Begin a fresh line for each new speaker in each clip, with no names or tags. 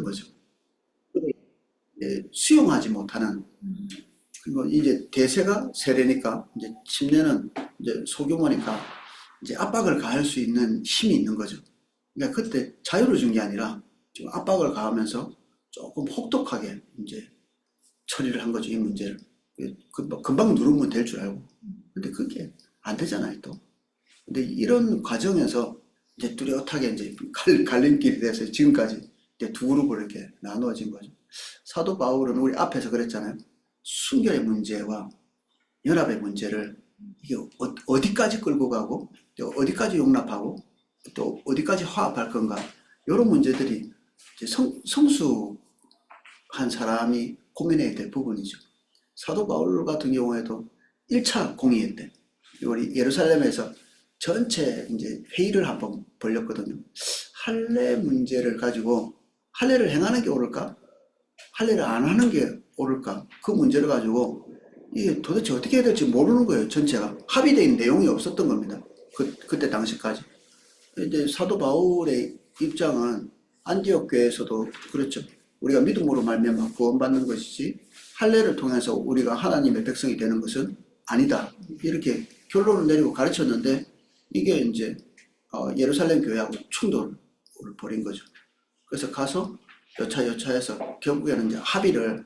거죠. 수용하지 못하는, 그리고 이제 대세가 세례니까 이제 침례는 이제 소규모니까 이제 압박을 가할 수 있는 힘이 있는 거죠. 그러니까 그때 자유를 준 게 아니라 좀 압박을 가하면서 조금 혹독하게 이제 처리를 한 거죠, 이 문제를. 금방 누르면 될 줄 알고. 근데 그게 안 되잖아요, 또. 근데 이런 과정에서 이제 뚜렷하게 이제 갈림길이 돼서 지금까지 이제 두 그룹으로 이렇게 나누어진 거죠. 사도 바울은 우리 앞에서 그랬잖아요. 순결의 문제와 연합의 문제를 이게 어디까지 끌고 가고 또 어디까지 용납하고 또 어디까지 화합할 건가, 이런 문제들이 이제 성숙한 사람이 고민해야 될 부분이죠. 사도 바울 같은 경우에도 1차 공의회 때 우리 예루살렘에서 전체 이제 회의를 한번 벌렸거든요. 할례 문제를 가지고 할례를 행하는 게 옳을까? 할례를 안 하는 게 옳을까? 그 문제를 가지고 이게 도대체 어떻게 해야 될지 모르는 거예요. 전체가 합의된 내용이 없었던 겁니다. 그때 당시까지. 이제 사도 바울의 입장은 안디옥 교회에서도 그렇죠. 우리가 믿음으로 말미암아 구원받는 것이지 할례를 통해서 우리가 하나님의 백성이 되는 것은 아니다, 이렇게 결론을 내리고 가르쳤는데, 이게 이제 예루살렘 교회하고 충돌을 벌인 거죠. 그래서 가서 여차여차해서 결국에는 이제 합의를,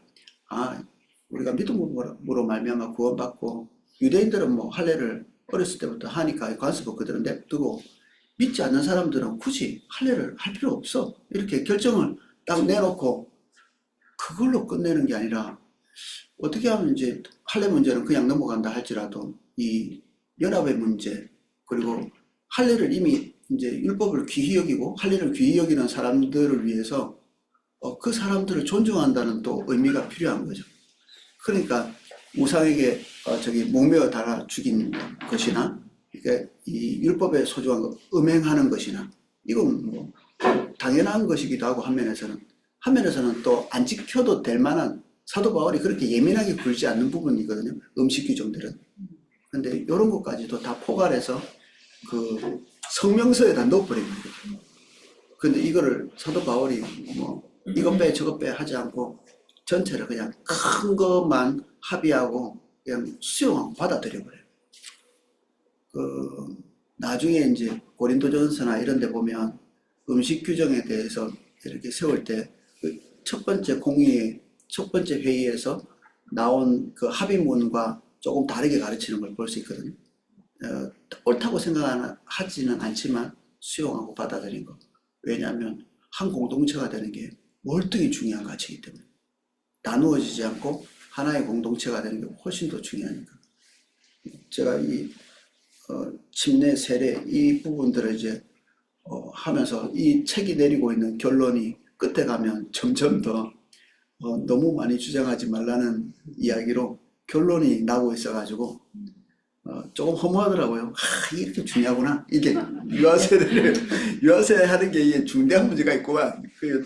우리가 믿음으로 말미암아 구원받고 유대인들은 뭐 할례를 어렸을 때부터 하니까 관습을 그대로 냅두고 믿지 않는 사람들은 굳이 할례를 할 필요 없어, 이렇게 결정을 딱 내놓고 그걸로 끝내는 게 아니라, 어떻게 하면 이제 할례 문제는 그냥 넘어간다 할지라도 이 연합의 문제, 그리고 할례를 이미 이제 율법을 귀히 여기고 할례를 귀히 여기는 사람들을 위해서 그 사람들을 존중한다는 또 의미가 필요한 거죠. 그러니까 우상에게 목매어 달아 죽인 것이나, 그러니까 이 율법에 소중한 거 음행하는 것이나, 이건 뭐 당연한 것이기도 하고, 한면에서는 또 안 지켜도 될 만한, 사도 바울이 그렇게 예민하게 굴지 않는 부분이거든요, 음식 규정들은. 근데 이런 것까지도 다 포괄해서 그 성명서에다 넣어버린 거죠. 근데 이거를 사도 바울이 뭐 이것 빼 저것 빼 하지 않고 전체를 그냥 큰 것만 합의하고 그냥 수용하고 받아들여버려요. 나중에 이제 고린도전서나 이런 데 보면 음식 규정에 대해서 이렇게 세울 때 그 첫 번째 공의, 첫 번째 회의에서 나온 그 합의문과 조금 다르게 가르치는 걸 볼 수 있거든요. 옳다고 생각하지는 않지만 수용하고 받아들인 거. 왜냐하면 한 공동체가 되는 게 월등히 중요한 가치이기 때문에. 나누어지지 않고 하나의 공동체가 되는 게 훨씬 더 중요하니까. 제가 이 침례, 세례 이 부분들을 이제 하면서 이 책이 내리고 있는 결론이 끝에 가면 점점 더 너무 많이 주장하지 말라는 이야기로 결론이 나고 있어가지고 조금 허무하더라고요. 이렇게 중요하구나. 이게 유아세례 하는 게 이게 중대한 문제가 있구만.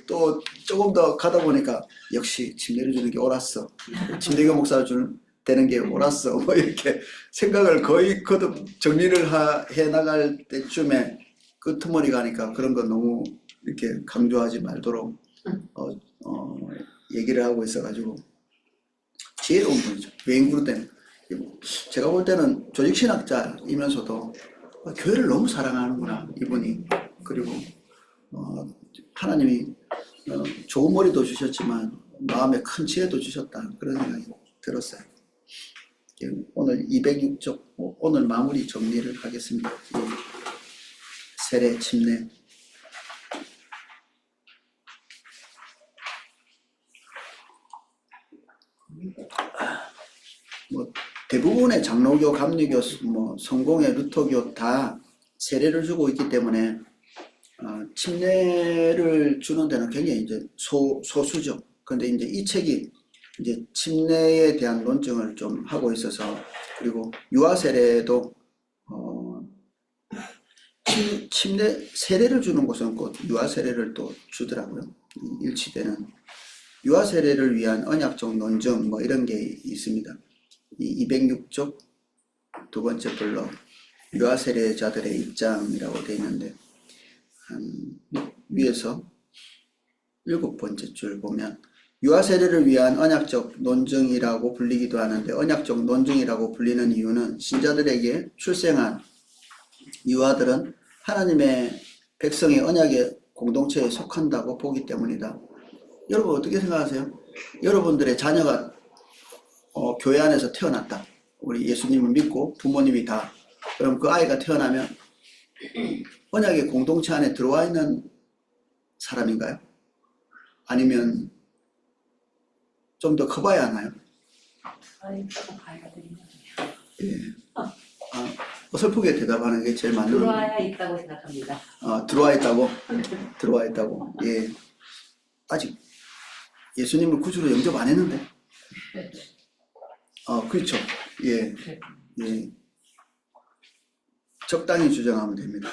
또 조금 더 가다 보니까 역시 침례를 주는 게 옳았어. 침례교 목사 되는 게 옳았어. 뭐 이렇게 생각을 거의 거듭 정리를 해 나갈 때쯤에 끄트머리 가니까 그런 건 너무 이렇게 강조하지 말도록 얘기를 하고 있어가지고 지혜로운 분이죠. 외인그룹 때는. 제가 볼 때는 조직신학자이면서도 교회를 너무 사랑하는구나, 이분이. 그리고 하나님이 좋은 머리도 주셨지만 마음에 큰 지혜도 주셨다, 그런 생각이 들었어요. 오늘 206쪽 오늘 마무리 정리를 하겠습니다. 세례, 침례. 뭐 대부분의 장로교, 감리교, 뭐 성공회, 루터교 다 세례를 주고 있기 때문에 침례를 주는 데는 굉장히 이제 소수죠. 그런데 이제 이 책이 이제 침례에 대한 논증을 좀 하고 있어서, 그리고 유아 세례도 침례 세례를 주는 곳은 꼭 유아 세례를 또 주더라고요. 일치되는 유아 세례를 위한 언약적 논증 뭐 이런 게 있습니다. 이 206쪽 두 번째 블록 유아 세례자들의 입장이라고 되어 있는데, 위에서 7번째 줄 보면 유아 세례를 위한 언약적 논증이라고 불리기도 하는데, 언약적 논증이라고 불리는 이유는 신자들에게 출생한 유아들은 하나님의 백성의 언약의 공동체에 속한다고 보기 때문이다. 여러분 어떻게 생각하세요? 여러분들의 자녀가 교회 안에서 태어났다. 우리 예수님을 믿고 부모님이 다. 그럼 그 아이가 태어나면 언약의 공동체 안에 들어와 있는 사람인가요? 아니면 좀 더 커봐야 하나요?
조금 봐야 되겠네요.
예. 어설프게 대답하는 게 제일 맞는.
들어와야 있다고 생각합니다.
들어와 있다고? 들어와 있다고. 예. 아직 예수님을 구주로 영접 안 했는데. 그렇죠. 예. 예. 적당히 주장하면 됩니다.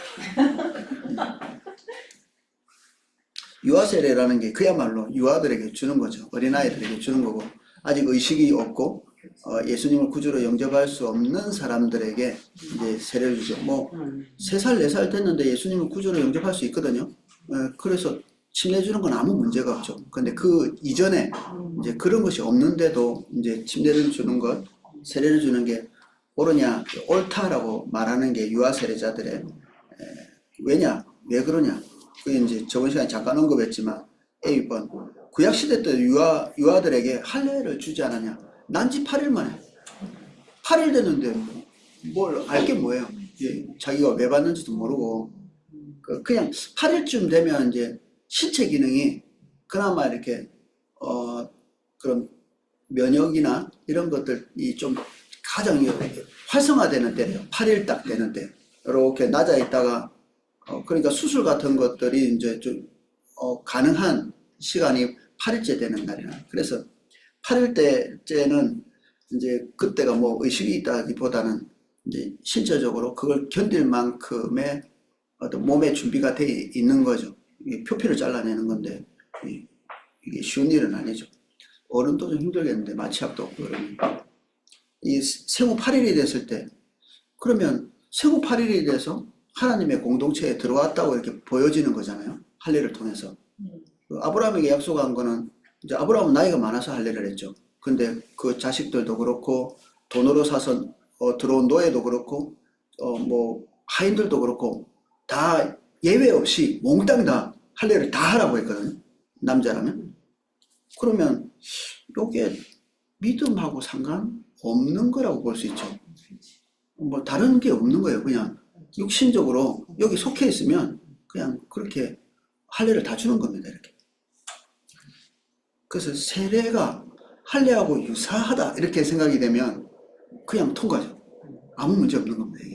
유아 세례라는 게 그야말로 유아들에게 주는 거죠. 어린아이들에게 주는 거고, 아직 의식이 없고 예수님을 구주로 영접할 수 없는 사람들에게 이제 세례를 주죠. 뭐 3살, 4살 됐는데 예수님을 구주로 영접할 수 있거든요. 그래서 침례 주는 건 아무 문제가 없죠. 근데 그 이전에 이제 그런 것이 없는데도 이제 침례를 주는 것, 세례를 주는 게 옳으냐, 옳다라고 말하는 게 유아 세례자들의 왜냐, 왜 그러냐. 그게 이제 저번 시간에 잠깐 언급했지만 A번 구약 시대 때 유아들에게 할례를 주지 않았냐. 난지 8일 만에 8일 됐는데 뭘 알게 뭐예요. 예, 자기가 왜 받는지도 모르고 그냥 8일쯤 되면 이제 신체 기능이 그나마 이렇게 그런 면역이나 이런 것들이 좀 가장 활성화되는 때예요. 8일 딱 되는 때 이렇게 낮아 있다가 그러니까 수술 같은 것들이 이제 좀 가능한 시간이 8일째 되는 날이라. 그래서 8일째는 이제 그때가 뭐 의식이 있다기보다는 이제 신체적으로 그걸 견딜 만큼의 어떤 몸의 준비가 돼 있는 거죠. 이게 표피를 잘라내는 건데 이게 쉬운 일은 아니죠. 어른도 좀 힘들겠는데 마취약도 없고 그러면 이 생후 8일이 됐을 때 그러면 생후 8일이 돼서 하나님의 공동체에 들어왔다고 이렇게 보여지는 거잖아요. 할례를 통해서. 아브라함에게 약속한 거는 이제 아브라함은 나이가 많아서 할례를 했죠. 근데 그 자식들도 그렇고 돈으로 사서 들어온 노예도 그렇고 뭐 하인들도 그렇고 다 예외 없이 몽땅 다 할례를 다 하라고 했거든요. 남자라면. 그러면 이게 믿음하고 상관없는 거라고 볼 수 있죠. 뭐 다른 게 없는 거예요. 그냥 육신적으로 여기 속해 있으면 그냥 그렇게 할례를 다 주는 겁니다. 이렇게. 그래서 세례가 할례하고 유사하다 이렇게 생각이 되면 그냥 통과죠. 아무 문제 없는 겁니다.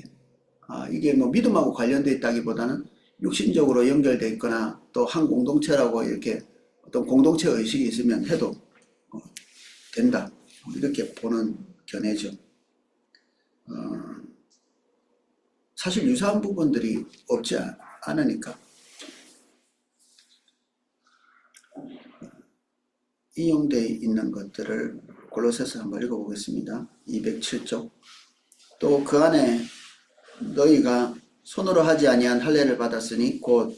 이게 뭐 믿음하고 관련되어 있다기보다는 육신적으로 연결되어 있거나 또 한 공동체라고 이렇게 어떤 공동체 의식이 있으면 해도 된다. 이렇게 보는 견해죠. 사실 유사한 부분들이 없지 않으니까. 인용되어 있는 것들을 골로새서 한번 읽어보겠습니다. 207쪽. 또 그 안에 너희가 손으로 하지 아니한 할례를 받았으니 곧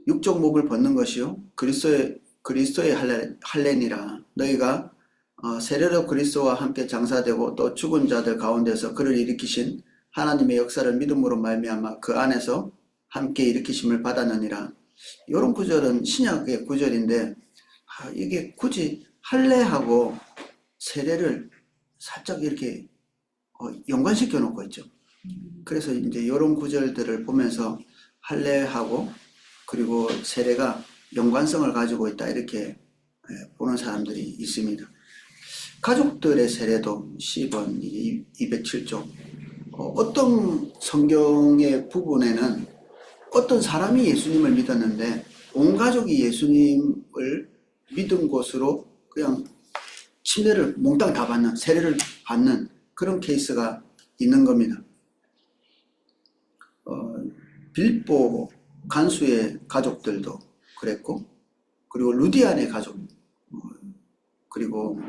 육적 몸을 벗는 것이요 그리스도의 할례니라. 너희가 세례로 그리스도와 함께 장사되고 또 죽은 자들 가운데서 그를 일으키신 하나님의 역사를 믿음으로 말미암아 그 안에서 함께 일으키심을 받았느니라. 이런 구절은 신약의 구절인데 이게 굳이 할례하고 세례를 살짝 이렇게 연관시켜 놓고 있죠. 그래서 이제 이런 구절들을 보면서 할례하고 그리고 세례가 연관성을 가지고 있다 이렇게 보는 사람들이 있습니다. 가족들의 세례도 10번 207쪽 어떤 성경의 부분에는 어떤 사람이 예수님을 믿었는데 온 가족이 예수님을 믿은 곳으로 그냥 침례를 몽땅 다 받는, 세례를 받는 그런 케이스가 있는 겁니다. 빌보 간수의 가족들도 그랬고, 그리고 루디안의 가족, 그리고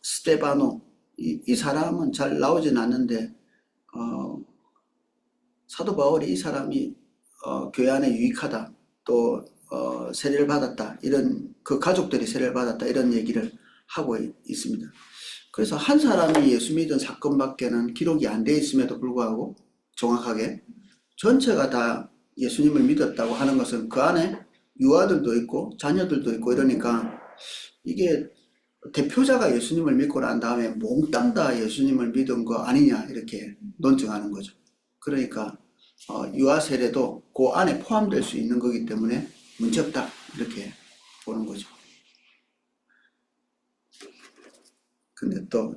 스테바노, 이 사람은 잘 나오진 않는데 사도 바울이 이 사람이 교회 안에 유익하다, 또 세례를 받았다, 이런 그 가족들이 세례를 받았다, 이런 얘기를 하고 있습니다. 그래서 한 사람이 예수 믿은 사건밖에는 기록이 안 돼 있음에도 불구하고 정확하게 전체가 다 예수님을 믿었다고 하는 것은 그 안에 유아들도 있고 자녀들도 있고 이러니까 이게 대표자가 예수님을 믿고 난 다음에 몽땅 다 예수님을 믿은 거 아니냐 이렇게 논증하는 거죠. 그러니까 유아 세례도 그 안에 포함될 수 있는 거기 때문에 문제없다 이렇게 보는 거죠. 근데 또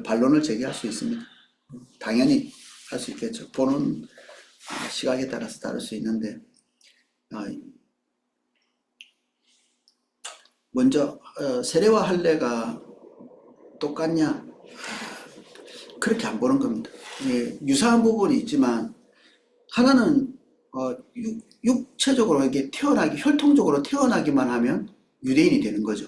반론을 제기할 수 있습니다. 당연히 할 수 있겠죠. 보는 시각에 따라서 다를 수 있는데 먼저 세례와 할례가 똑같냐? 그렇게 안 보는 겁니다. 유사한 부분이 있지만 하나는 육체적으로 이게 혈통적으로 태어나기만 하면 유대인이 되는 거죠.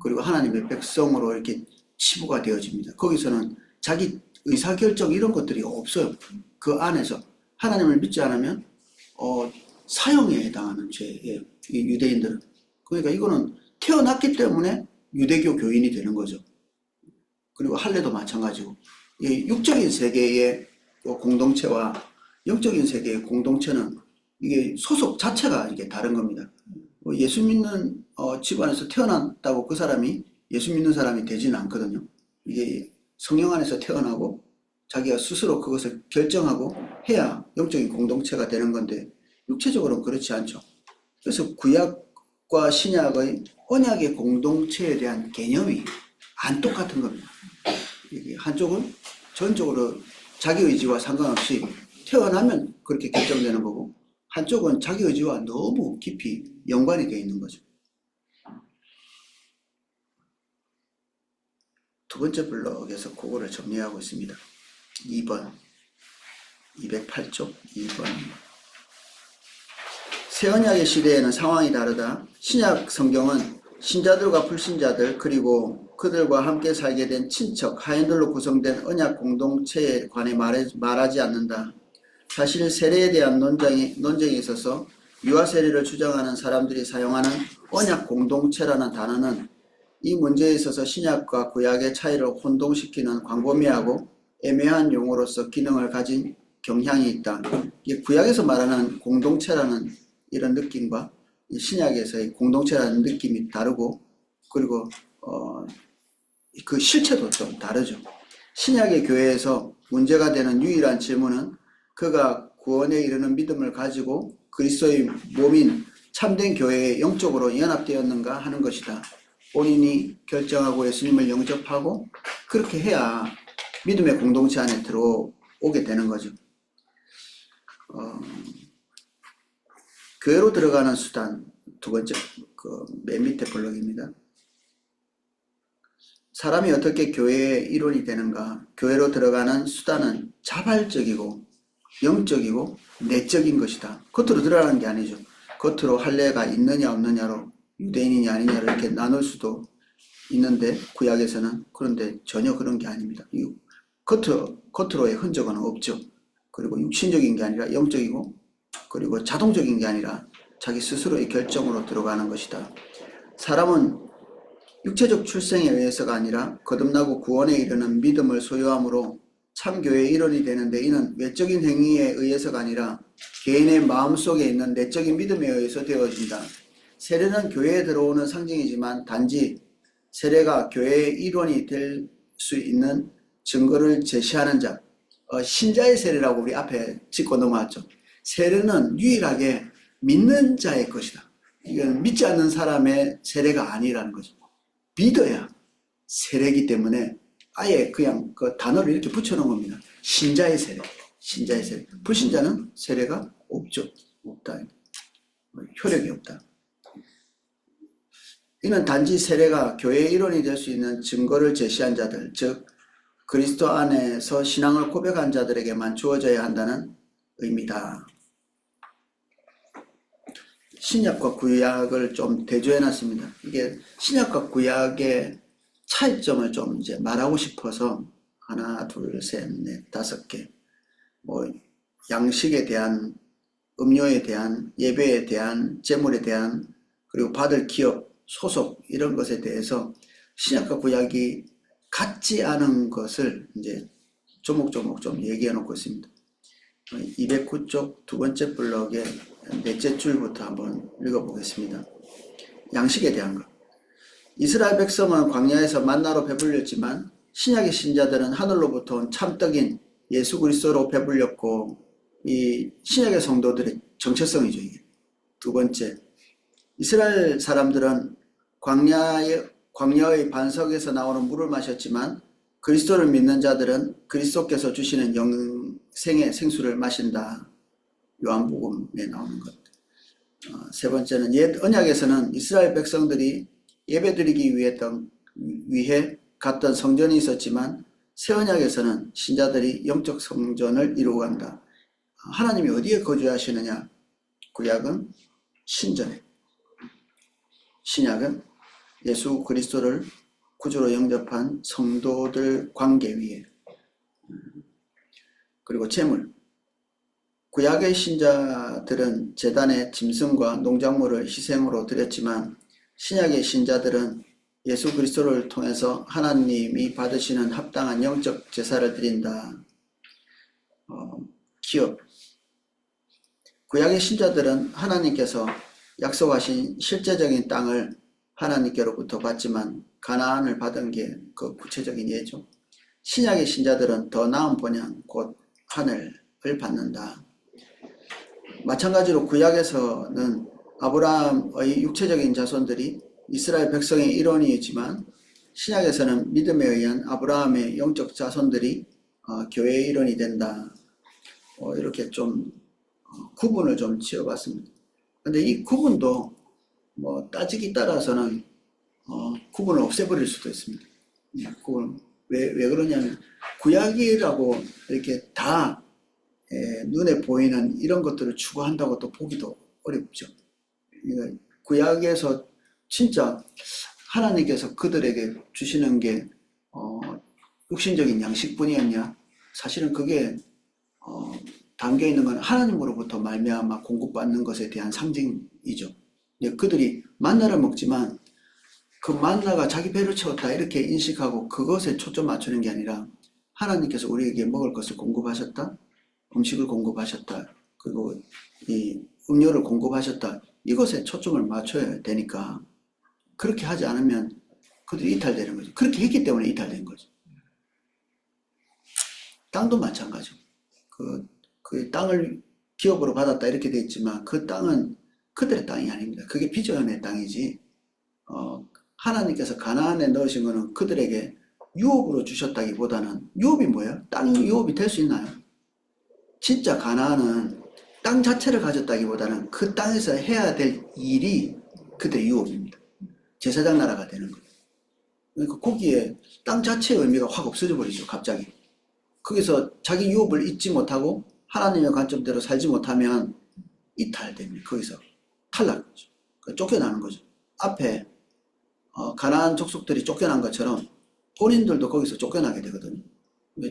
그리고 하나님의 백성으로 이렇게 치부가 되어집니다. 거기서는 자기 의사결정 이런 것들이 없어요. 그 안에서 하나님을 믿지 않으면 사형에 해당하는 죄예요. 이 유대인들은. 그러니까 이거는 태어났기 때문에 유대교 교인이 되는 거죠. 그리고 할례도 마찬가지고 이 육적인 세계의 공동체와 영적인 세계의 공동체는 이게 소속 자체가 이게 다른 겁니다. 예수 믿는 집안에서 태어났다고 그 사람이 예수 믿는 사람이 되지는 않거든요. 이게 성령 안에서 태어나고 자기가 스스로 그것을 결정하고 해야 영적인 공동체가 되는 건데 육체적으로는 그렇지 않죠. 그래서 구약과 신약의 언약의 공동체에 대한 개념이 안 똑같은 겁니다. 한쪽은 전적으로 자기 의지와 상관없이 태어나면 그렇게 결정되는 거고 한쪽은 자기 의지와 너무 깊이 연관이 되어 있는 거죠. 두 번째 블록에서 그거를 정리하고 있습니다. 2번 208쪽 2번 새언약의 시대에는 상황이 다르다. 신약 성경은 신자들과 불신자들 그리고 그들과 함께 살게 된 친척, 하인들로 구성된 언약 공동체에 관해 말하지 않는다. 사실 세례에 대한 논쟁에 있어서 유아 세례를 주장하는 사람들이 사용하는 언약 공동체라는 단어는 이 문제에 있어서 신약과 구약의 차이를 혼동시키는 광범위하고 애매한 용어로서 기능을 가진 경향이 있다. 구약에서 말하는 공동체라는 이런 느낌과 신약에서의 공동체라는 느낌이 다르고 그리고 그 실체도 좀 다르죠. 신약의 교회에서 문제가 되는 유일한 질문은 그가 구원에 이르는 믿음을 가지고 그리스도의 몸인 참된 교회에 영적으로 연합되었는가 하는 것이다. 본인이 결정하고 예수님을 영접하고 그렇게 해야 믿음의 공동체 안에 들어오게 되는 거죠. 교회로 들어가는 수단 두 번째 맨 밑에 블록입니다. 사람이 어떻게 교회의 일원이 되는가? 교회로 들어가는 수단은 자발적이고 영적이고 내적인 것이다. 겉으로 들어가는 게 아니죠. 겉으로 할례가 있느냐 없느냐로 유대인이냐 아니냐로 이렇게 나눌 수도 있는데 구약에서는 그런데 전혀 그런 게 아닙니다. 겉으로의 흔적은 없죠. 그리고 육신적인 게 아니라 영적이고 그리고 자동적인 게 아니라 자기 스스로의 결정으로 들어가는 것이다. 사람은 육체적 출생에 의해서가 아니라 거듭나고 구원에 이르는 믿음을 소유함으로 참교회의 일원이 되는데 이는 외적인 행위에 의해서가 아니라 개인의 마음속에 있는 내적인 믿음에 의해서 되어진다. 세례는 교회에 들어오는 상징이지만 단지 세례가 교회의 일원이 될 수 있는 증거를 제시하는 자, 신자의 세례라고 우리 앞에 짚고 넘어왔죠. 세례는 유일하게 믿는 자의 것이다. 이건 믿지 않는 사람의 세례가 아니라는 거죠. 믿어야 세례이기 때문에 아예 그냥 그 단어를 이렇게 붙여놓은 겁니다. 신자의 세례, 신자의 세례. 불신자는 세례가 없죠. 없다. 효력이 없다. 이는 단지 세례가 교회의 일원이 될 수 있는 증거를 제시한 자들, 즉 그리스도 안에서 신앙을 고백한 자들에게만 주어져야 한다는 의미다. 신약과 구약을 좀 대조해놨습니다. 이게 신약과 구약의 차이점을 좀 이제 말하고 싶어서 하나, 둘, 셋, 넷, 다섯 개. 양식에 대한, 음료에 대한, 예배에 대한, 제물에 대한, 그리고 받을 기업, 소속 이런 것에 대해서 신약과 구약이 같지 않은 것을 이제 조목조목 좀 얘기해 놓고 있습니다. 209쪽 두 번째 블럭의 넷째 줄부터 한번 읽어보겠습니다. 양식에 대한 것. 이스라엘 백성은 광야에서 만나로 배불렸지만 신약의 신자들은 하늘로부터 온 참떡인 예수 그리스도로 배불렸고, 이 신약의 성도들의 정체성이죠. 이게 두 번째, 이스라엘 사람들은 광야의 반석에서 나오는 물을 마셨지만 그리스도를 믿는 자들은 그리스도께서 주시는 영생의 생수를 마신다. 요한복음에 나오는 것. 세 번째는 옛 언약에서는 이스라엘 백성들이 예배드리기 위해 갔던 성전이 있었지만 새 언약에서는 신자들이 영적 성전을 이루어 간다. 하나님이 어디에 거주하시느냐? 구약은 신전에, 신약은 예수 그리스도를 구주로 영접한 성도들 관계 위에. 그리고 제물. 구약의 신자들은 제단에 짐승과 농작물을 희생으로 드렸지만 신약의 신자들은 예수 그리스도를 통해서 하나님이 받으시는 합당한 영적 제사를 드린다. 기업. 구약의 신자들은 하나님께서 약속하신 실제적인 땅을 하나님께로부터 받지만 가나안을 받은 게 그 구체적인 예죠. 신약의 신자들은 더 나은 본향 곧 하늘을 받는다. 마찬가지로 구약에서는 아브라함의 육체적인 자손들이 이스라엘 백성의 일원이지만 신약에서는 믿음에 의한 아브라함의 영적 자손들이 교회의 일원이 된다. 이렇게 좀 구분을 좀 지어봤습니다. 근데 이 구분도 뭐 따지기 따라서는 구분을 없애버릴 수도 있습니다. 구분 왜 그러냐면 구약이라고 이렇게 다 눈에 보이는 이런 것들을 추구한다고 또 보기도 어렵죠. 구약에서 진짜 하나님께서 그들에게 주시는 게 육신적인 양식뿐이었냐? 사실은 그게 담겨 있는 건 하나님으로부터 말미암아 공급받는 것에 대한 상징이죠. 그들이 만나를 먹지만 그 만나가 자기 배를 채웠다 이렇게 인식하고 그것에 초점 맞추는 게 아니라 하나님께서 우리에게 먹을 것을 공급하셨다, 음식을 공급하셨다, 그리고 이 음료를 공급하셨다, 이것에 초점을 맞춰야 되니까 그렇게 하지 않으면 그들이 이탈되는 거죠. 그렇게 했기 때문에 이탈된 거죠. 땅도 마찬가지고 그 땅을 기업으로 받았다 이렇게 돼 있지만 그 땅은 그들의 땅이 아닙니다. 그게 비전의 땅이지. 하나님께서 가나안에 넣으신 거는 그들에게 유업으로 주셨다기보다는, 유업이 뭐예요? 땅이 유업이 될 수 있나요? 진짜 가나안은 땅 자체를 가졌다기보다는 그 땅에서 해야 될 일이 그들의 유업입니다. 제사장 나라가 되는 거예요. 그러니까 거기에 땅 자체의 의미가 확 없어져 버리죠. 갑자기 거기서 자기 유업을 잊지 못하고 하나님의 관점대로 살지 못하면 이탈됩니다. 거기서 탈락이죠. 쫓겨나는 거죠. 앞에 가나안 족속들이 쫓겨난 것처럼 본인들도 거기서 쫓겨나게 되거든요.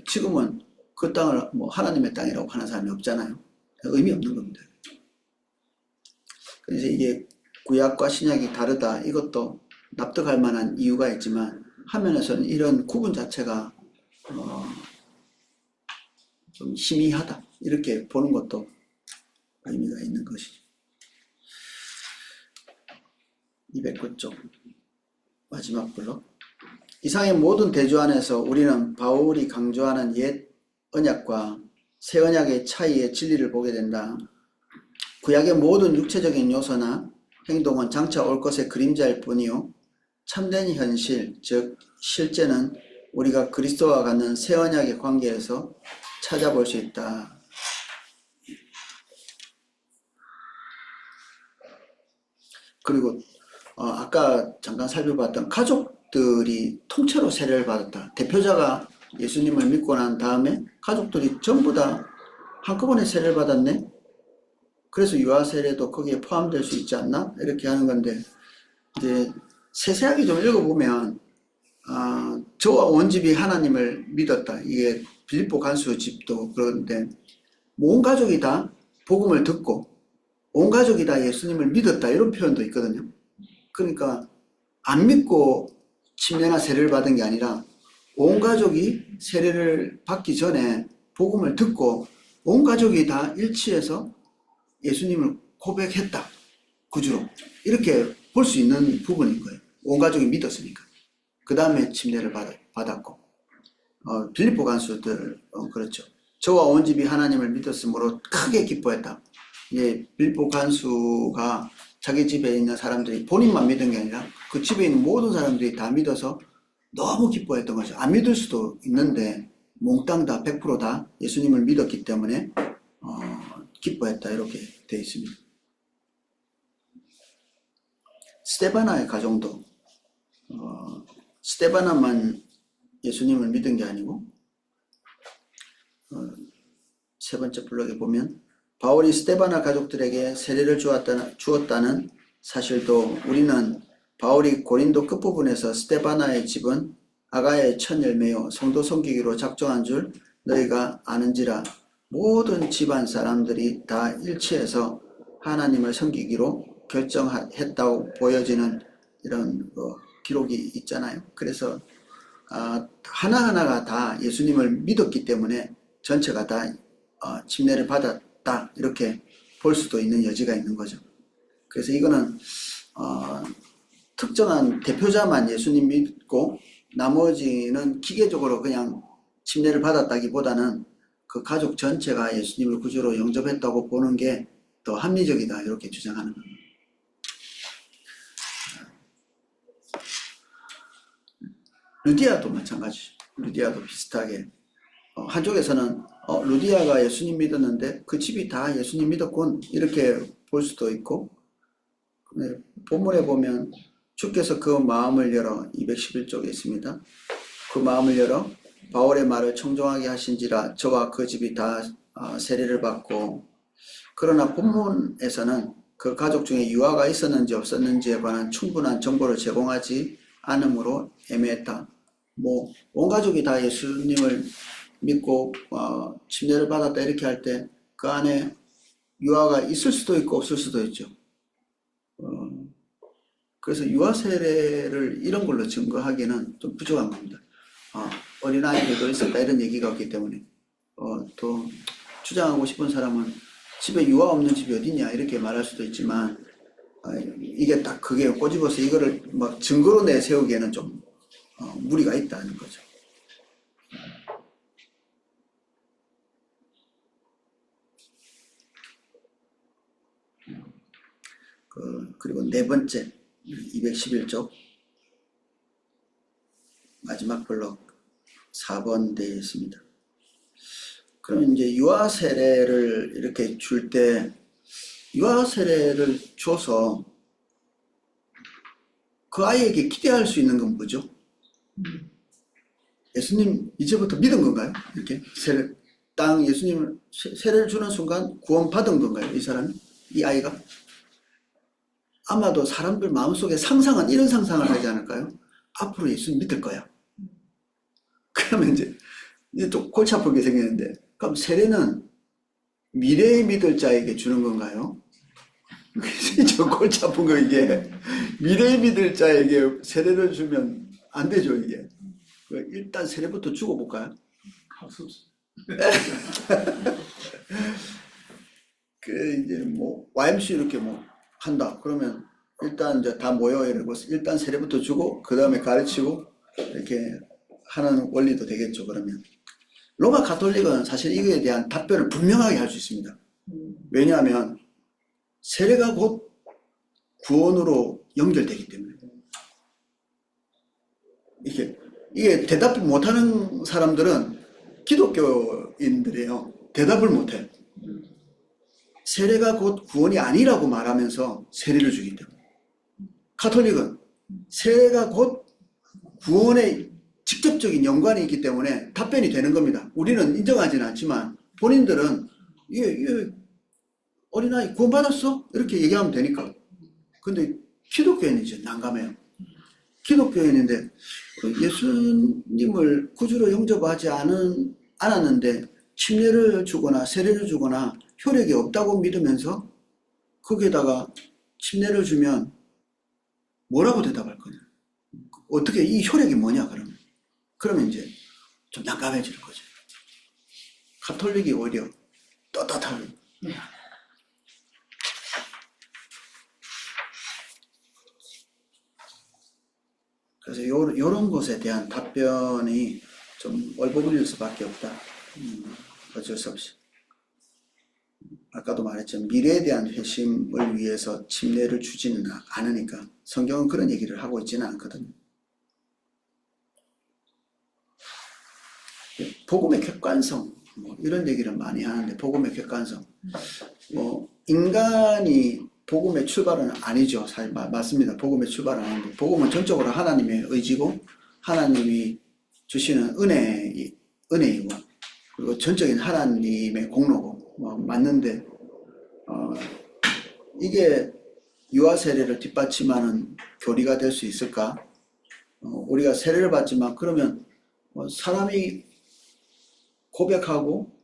지금은 그 땅을 뭐 하나님의 땅이라고 하는 사람이 없잖아요. 의미 없는 겁니다. 그래서 이게 구약과 신약이 다르다, 이것도 납득할 만한 이유가 있지만 한면에서는 이런 구분 자체가 좀 희미하다 이렇게 보는 것도 의미가 있는 것이죠. 209쪽 마지막 블록. 이상의 모든 대조 안에서 우리는 바울이 강조하는 옛 언약과 새 언약의 차이의 진리를 보게 된다. 구약의 모든 육체적인 요소나 행동은 장차 올 것의 그림자일 뿐이요 참된 현실, 즉 실제는 우리가 그리스도와 갖는 새 언약의 관계에서 찾아볼 수 있다. 그리고 아까 잠깐 살펴봤던 가족들이 통째로 세례를 받았다. 대표자가 예수님을 믿고 난 다음에 가족들이 전부 다 한꺼번에 세례를 받았네. 그래서 유아 세례도 거기에 포함될 수 있지 않나? 이렇게 하는 건데, 이제 세세하게 좀 읽어보면 저와 온 집이 하나님을 믿었다. 이게 빌립보 간수 집도 그런데 온 가족이 다 복음을 듣고 온 가족이 다 예수님을 믿었다 이런 표현도 있거든요. 그러니까 안 믿고 침례나 세례를 받은 게 아니라 온 가족이 세례를 받기 전에 복음을 듣고 온 가족이 다 일치해서 예수님을 고백했다. 구주로. 이렇게 볼 수 있는 부분인 거예요. 온 가족이 믿었으니까. 그 다음에 침례를 받았고. 빌립보 간수들, 그렇죠. 저와 온 집이 하나님을 믿었으므로 크게 기뻐했다. 예, 빌립보 간수가 자기 집에 있는 사람들이 본인만 믿은 게 아니라 그 집에 있는 모든 사람들이 다 믿어서 너무 기뻐했던 거죠. 안 믿을 수도 있는데 몽땅 다 100%다 예수님을 믿었기 때문에 기뻐했다 이렇게 되어 있습니다. 스데바나의 가정도 스데바나만 예수님을 믿은 게 아니고 세 번째 블록에 보면 바울이 스데바나 가족들에게 세례를 주었다는 사실도 우리는 바울이 고린도 끝부분에서 스데바나의 집은 아가야의 첫 열매요 성도 섬기기로 작정한 줄 너희가 아는지라 모든 집안 사람들이 다 일치해서 하나님을 섬기기로 결정했다고 보여지는 이런 기록이 있잖아요. 그래서 하나하나가 다 예수님을 믿었기 때문에 전체가 다 침례를 받았다 이렇게 볼 수도 있는 여지가 있는 거죠. 그래서 이거는 특정한 대표자만 예수님 믿고 나머지는 기계적으로 그냥 침례를 받았다기보다는 그 가족 전체가 예수님을 구주로 영접했다고 보는 게 더 합리적이다 이렇게 주장하는 겁니다. 루디아도 마찬가지죠. 루디아도 비슷하게 한쪽에서는 루디아가 예수님 믿었는데 그 집이 다 예수님 믿었군 이렇게 볼 수도 있고 본문에 보면 주께서 그 마음을 열어 211쪽에 있습니다. 그 마음을 열어 바울의 말을 청종하게 하신지라 저와 그 집이 다 세례를 받고 그러나 본문에서는 그 가족 중에 유아가 있었는지 없었는지에 관한 충분한 정보를 제공하지 않으므로 애매했다. 온 가족이 다 예수님을 믿고 침례를 받았다 이렇게 할 때 그 안에 유아가 있을 수도 있고 없을 수도 있죠. 그래서 유아 세례를 이런 걸로 증거하기는 좀 부족한 겁니다. 어린아이들도 있었다 이런 얘기가 없기 때문에 또 주장하고 싶은 사람은 집에 유아 없는 집이 어디냐 이렇게 말할 수도 있지만 이게 딱 그게 꼬집어서 이거를 막 증거로 내세우기에는 좀 무리가 있다는 거죠. 그리고 네 번째 211쪽 마지막 블록 4번 되어 있습니다. 그럼 이제 유아 세례를 이렇게 줄 때 유아 세례를 줘서 그 아이에게 기대할 수 있는 건 뭐죠? 예수님 이제부터 믿은 건가요? 이렇게 예수님을 세례를 주는 순간 구원 받은 건가요? 이 사람이? 이 아이가? 아마도 사람들 마음속에 상상은 이런 상상을 하지 않을까요? 앞으로 예수님 믿을 거야. 그러면 이제 또 골치 아프게 생겼는데 그럼 세례는 미래에 믿을 자에게 주는 건가요? 저 골치 아픈 거 이게 미래에 믿을 자에게 세례를 주면 안 되죠 이게. 일단 세례부터 주고 볼까요? 이제 YMC 이렇게 한다 그러면 일단 이제 다 모여 이러고 일단 세례부터 주고 그 다음에 가르치고 이렇게 하는 원리도 되겠죠. 그러면 로마 가톨릭은 사실 이거에 대한 답변을 분명하게 할 수 있습니다. 왜냐하면 세례가 곧 구원으로 연결되기 때문에 이게 대답을 못하는 사람들은 기독교인들이에요. 대답을 못해. 세례가 곧 구원이 아니라고 말하면서 세례를 주기 때문에 가톨릭은 세례가 곧 구원의 직접적인 연관이 있기 때문에 답변이 되는 겁니다. 우리는 인정하지는 않지만 본인들은 이게 어린아이 구원받았어? 이렇게 얘기하면 되니까. 근데 기독교인은 이제 난감해요. 기독교인인데 예수님을 구주로 영접하지 않았는데 침례를 주거나 세례를 주거나 효력이 없다고 믿으면서 거기에다가 침례를 주면 뭐라고 대답할 거냐? 어떻게 이 효력이 뭐냐 그러면? 그러면 이제 좀 난감해지는 거죠. 가톨릭이 오히려 떳떳하게 그래서 요런 것에 대한 답변이 좀 얼버무릴 수밖에 없다. 어쩔 수 없이. 아까도 말했지만 미래에 대한 회심을 위해서 침례를 주지는 않으니까 성경은 그런 얘기를 하고 있지는 않거든요. 복음의 객관성 이런 얘기를 많이 하는데 복음의 객관성 인간이 복음의 출발은 아니죠. 사실 맞습니다. 복음의 출발은 아닌데 복음은 전적으로 하나님의 의지고 하나님이 주시는 은혜이고 그리고 전적인 하나님의 공로고 맞는데 이게 유아 세례를 뒷받침하는 교리가 될 수 있을까? 우리가 세례를 받지만 그러면 사람이 고백하고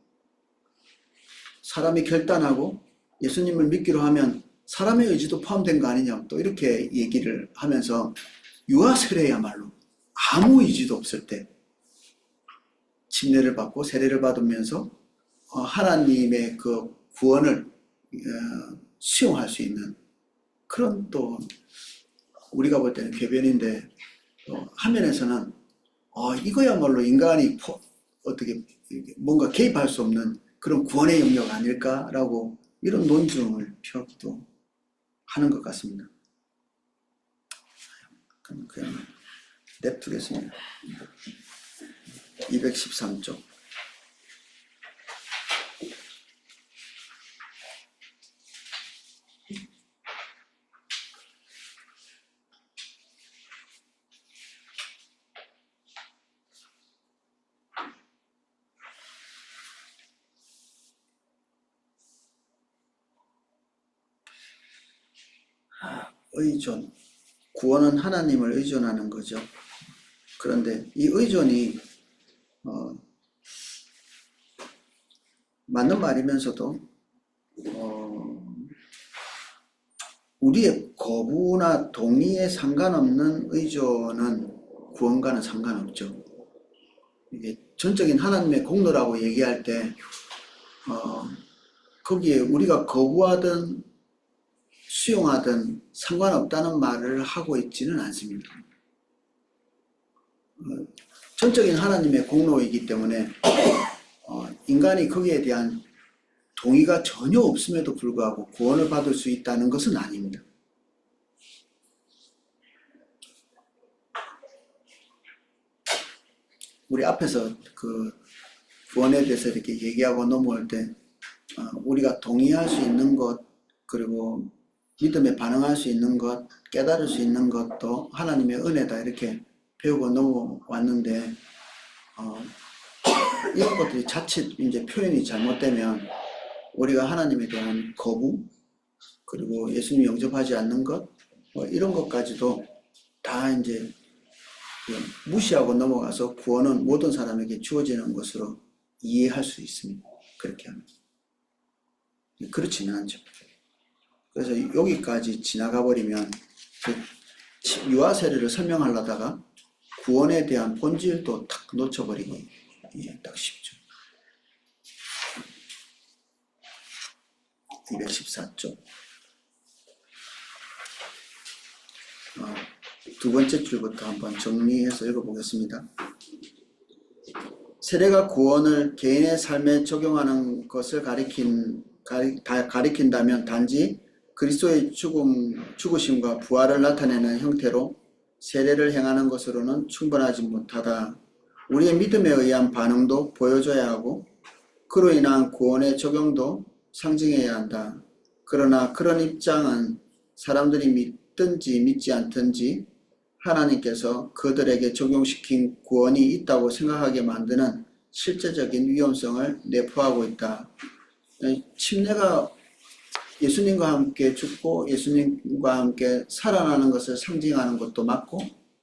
사람이 결단하고 예수님을 믿기로 하면 사람의 의지도 포함된 거 아니냐 또 이렇게 얘기를 하면서 유아 세례야말로 아무 의지도 없을 때 침례를 받고 세례를 받으면서 하나님의 그 구원을 수용할 수 있는 그런 또 우리가 볼 때는 궤변인데 한면에서는 이거야말로 인간이 어떻게 뭔가 개입할 수 없는 그런 구원의 영역 아닐까라고 이런 논증을 펴기도 하는 것 같습니다. 그냥 냅두겠습니다. 213쪽. 의존. 구원은 하나님을 의존하는 거죠. 그런데 이 의존이 맞는 말이면서도 우리의 거부나 동의에 상관없는 의존은 구원과는 상관없죠. 이게 전적인 하나님의 공로라고 얘기할 때 거기에 우리가 거부하든 수용하든 상관없다는 말을 하고 있지는 않습니다. 전적인 하나님의 공로이기 때문에 인간이 거기에 대한 동의가 전혀 없음에도 불구하고 구원을 받을 수 있다는 것은 아닙니다. 우리 앞에서 그 구원에 대해서 이렇게 얘기하고 넘어올 때 우리가 동의할 수 있는 것 그리고 믿음에 반응할 수 있는 것 깨달을 수 있는 것도 하나님의 은혜다 이렇게 배우고 넘어왔는데 이런 것들이 자칫 이제 표현이 잘못되면 우리가 하나님에 대한 거부 그리고 예수님 영접하지 않는 것 이런 것까지도 다 이제 무시하고 넘어가서 구원은 모든 사람에게 주어지는 것으로 이해할 수 있습니다. 그렇게 하면 그렇지는 않죠. 그래서 여기까지 지나가 버리면 유아 세례를 설명하려다가 구원에 대한 본질도 탁 놓쳐버리기 딱 쉽죠. 214쪽 두 번째 줄부터 한번 정리해서 읽어보겠습니다. 세례가 구원을 개인의 삶에 적용하는 것을 가리킨다면 단지 그리스도의 죽으심과 부활을 나타내는 형태로 세례를 행하는 것으로는 충분하지 못하다. 우리의 믿음에 의한 반응도 보여줘야 하고 그로 인한 구원의 적용도 상징해야 한다. 그러나 그런 입장은 사람들이 믿든지 믿지 않든지 하나님께서 그들에게 적용시킨 구원이 있다고 생각하게 만드는 실제적인 위험성을 내포하고 있다. 침례가 예수님과 함께 죽고 예수님과 함께 살아나는 것을 상징하는 것도 맞고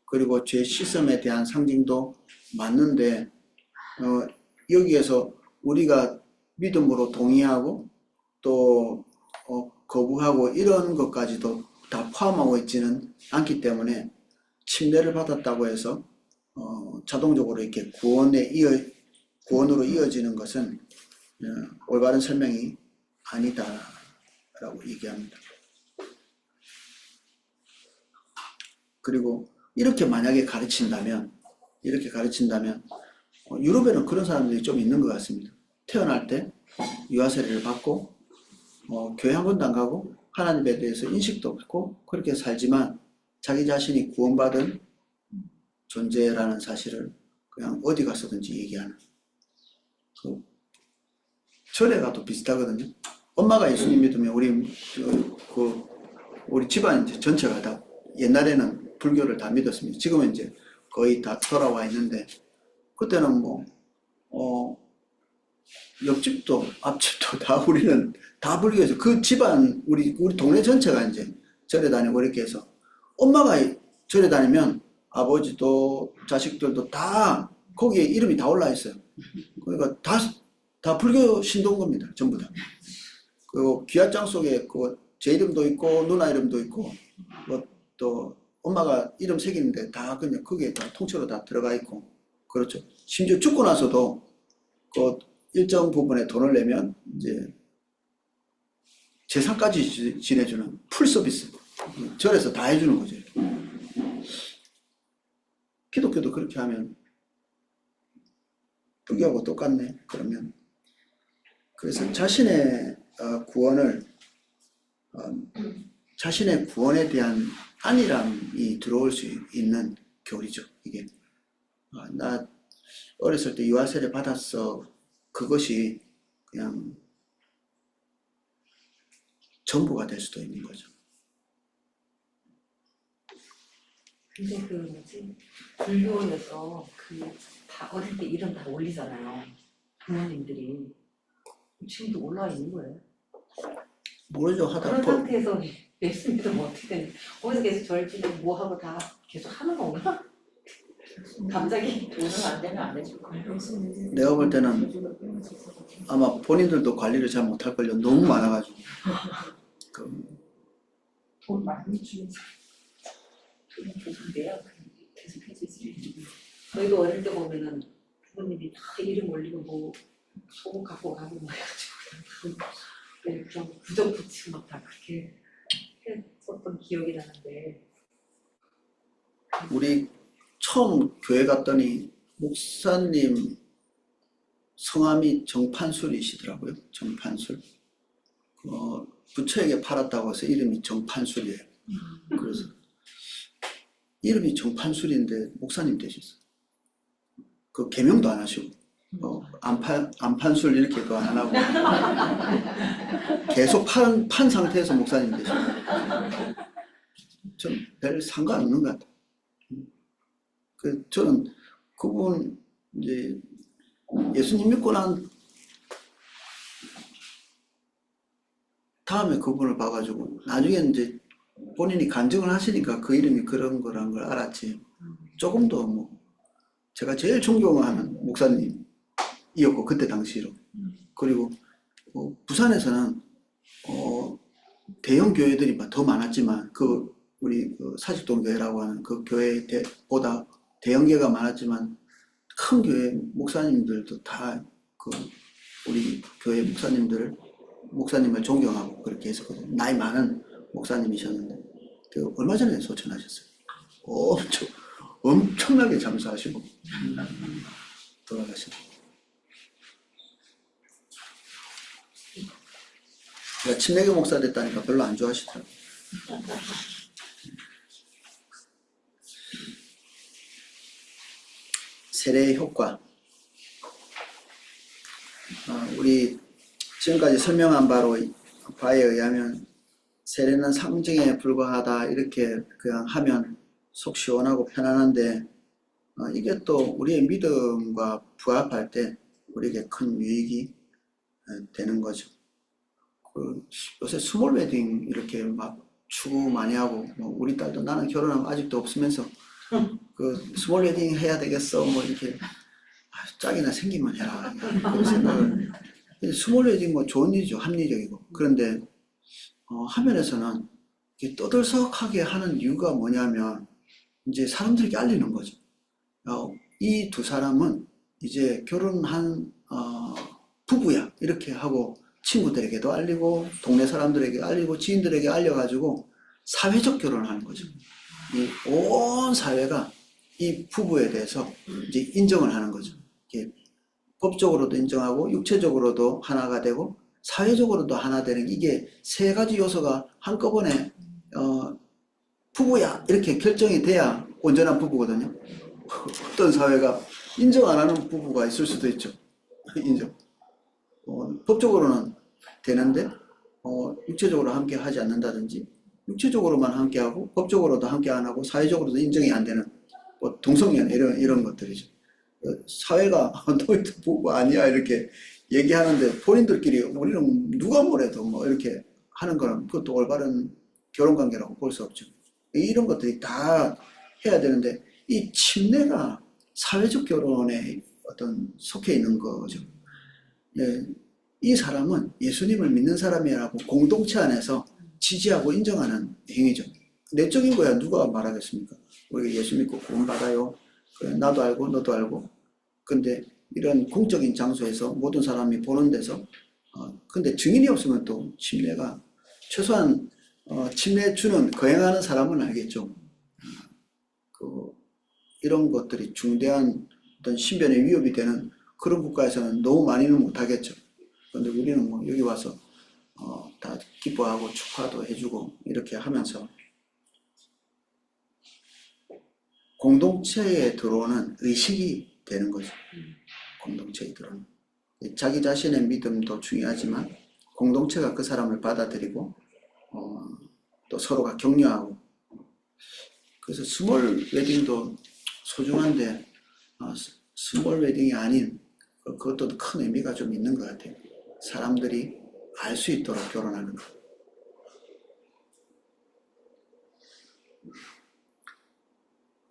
그리고 죄 씻음에 대한 상징도 맞는데 여기에서 우리가 믿음으로 동의하고 또 거부하고 이런 것까지도 다 포함하고 있지는 않기 때문에 침례를 받았다고 해서 자동적으로 이렇게 구원으로 이어지는 것은 올바른 설명이 아니다라고 얘기합니다. 그리고 이렇게 만약에 가르친다면 유럽에는 그런 사람들이 좀 있는 것 같습니다. 태어날 때 유아 세례를 받고 교회 한 번도 안 가고 하나님에 대해서 인식도 없고 그렇게 살지만 자기 자신이 구원받은 존재라는 사실을 그냥 어디 가서든지 얘기하는 절에 가도 비슷하거든요. 엄마가 예수님 믿으면 우리 집안 전체가 다 옛날에는 불교를 다 믿었습니다. 지금은 이제 거의 다 돌아와 있는데 그때는 옆집도 앞집도 다 우리는 다 불교해서 그 집안 우리 동네 전체가 이제 절에 다니고 이렇게 해서 엄마가 절에 다니면 아버지도 자식들도 다 거기에 이름이 다 올라 있어요. 그러니까 다 불교 신도인 겁니다. 전부 다. 그리고 귀하장 속에 제 이름도 있고 누나 이름도 있고 또 엄마가 이름 새기는데 다 그냥 거기에 다 통째로 다 들어가 있고 그렇죠. 심지어 죽고 나서도 그 일정 부분에 돈을 내면 이제 제사까지 지내주는 풀 서비스 절에서 다 해주는 거죠. 기독교도 그렇게 하면 불교하고 똑같네. 그러면 그래서 자신의 구원에 대한 안일함이 들어올 수 있는 교리죠. 이게 나 어렸을 때 유아 세례 받았어. 그것이 그냥 전부가 될 수도 있는 거죠.
근데 불교에서 다 어릴 때 이름 다 올리잖아요. 부모님들이. 지금도 올라와 있는 거예요.
모르죠.
그런 상태에서 예수 믿으면 어떻게 되는 거기서 계속 절지고 뭐하고 다 계속 하는 건가? 갑자기
돈은 안 되면 안 해줄 거예요.
내가 볼 때는 아마 본인들도 관리를 잘 못할걸요. 너무 많아가지고.
돈 많이 주는 돈은 계속 내야 계속 해주지.
저희도 어릴 때 보면은 부모님이 다 이름 올리고 뭐 소금 갖고 가고 뭐 해가지고 그냥 부적 붙이고 막 다 그렇게 했었던 기억이 나는데
우리 처음 교회 갔더니 목사님 성함이 정판술이시더라고요. 정판술. 부처에게 팔았다고 해서 이름이 정판술이에요. 그래서 이름이 정판술인데 목사님 되셨어요. 그 개명도 안 하시고 안판술 이렇게도 안 하고 계속 판 상태에서 목사님 되시고 좀 별 상관없는 것 같아요. 저는 그분 이제 예수님 믿고 난 다음에 그분을 봐가지고 나중에 이제 본인이 간증을 하시니까 그 이름이 그런 거란 걸 알았지. 조금 더 제가 제일 존경하는 목사님이었고 그때 당시로. 그리고 부산에서는 대형 교회들이 더 많았지만 우리 사직동 교회라고 하는 그 교회보다 대형교회가 많았지만 큰 교회 목사님들도 다 우리 교회 목사님을 존경하고 그렇게 했었거든요. 나이 많은 목사님이셨는데 얼마 전에 소천하셨어요. 엄청나게 잠수하시고 돌아가시고. 제가 침례교 목사 됐다니까 별로 안 좋아하시더라고요. 세례의 효과. 우리 지금까지 설명한 바에 의하면 세례는 상징에 불과하다 이렇게 그냥 하면 속 시원하고 편안한데 이게 또 우리의 믿음과 부합할 때 우리에게 큰 유익이 되는 거죠. 요새 스몰 웨딩 이렇게 막 추구 많이 하고 우리 딸도 나는 결혼하면 아직도 없으면서 스몰 웨딩 해야 되겠어 이렇게 짝이나 생기면 해라. 그런 생각을. 스몰 웨딩 뭐 좋은 일이죠. 합리적이고. 그런데 화면에서는 이렇게 떠들썩하게 하는 이유가 뭐냐면 이제 사람들에게 알리는 거죠. 이 두 사람은 이제 결혼한 부부야 이렇게 하고 친구들에게도 알리고 동네 사람들에게 알리고 지인들에게 알려가지고 사회적 결혼을 하는 거죠. 이 온 사회가 이 부부에 대해서 이제 인정을 하는 거죠. 이게 법적으로도 인정하고 육체적으로도 하나가 되고 사회적으로도 하나 되는 이게 세 가지 요소가 한꺼번에 부부야 이렇게 결정이 돼야 온전한 부부거든요. 어떤 사회가 인정 안 하는 부부가 있을 수도 있죠. 인정. 법적으로는 되는데 육체적으로 함께 하지 않는다든지 육체적으로만 함께 하고 법적으로도 함께 안 하고 사회적으로도 인정이 안 되는 뭐 동성연 이런 것들이죠. 사회가 너희들 부부 아니야 이렇게 얘기하는데 본인들끼리 우리는 누가 뭐래도 뭐 이렇게 하는 거는 그것도 올바른 결혼관계라고 볼 수 없죠. 이런 것들이 다 해야 되는데 이 침례가 사회적 결혼에 어떤 속해 있는 거죠. 예, 이 사람은 예수님을 믿는 사람이라고 공동체 안에서 지지하고 인정하는 행위죠. 내적인 거야 누가 말하겠습니까? 우리가 예수 믿고 구원받아요. 그래, 나도 알고 너도 알고. 근데 이런 공적인 장소에서 모든 사람이 보는 데서 근데 증인이 없으면 또 침례가 최소한 침례 주는 거행하는 사람은 알겠죠. 이런 것들이 중대한 어떤 신변의 위협이 되는 그런 국가에서는 너무 많이는 못하겠죠. 그런데 우리는 뭐 여기 와서 다 기뻐하고 축하도 해주고 이렇게 하면서 공동체에 들어오는 의식이 되는 거죠. 공동체에 들어오는. 자기 자신의 믿음도 중요하지만 공동체가 그 사람을 받아들이고 또 서로가 격려하고 그래서 스몰 웨딩도 소중한데 스몰 웨딩이 아닌 그것도 큰 의미가 좀 있는 것 같아요. 사람들이 알 수 있도록 결혼하는 것.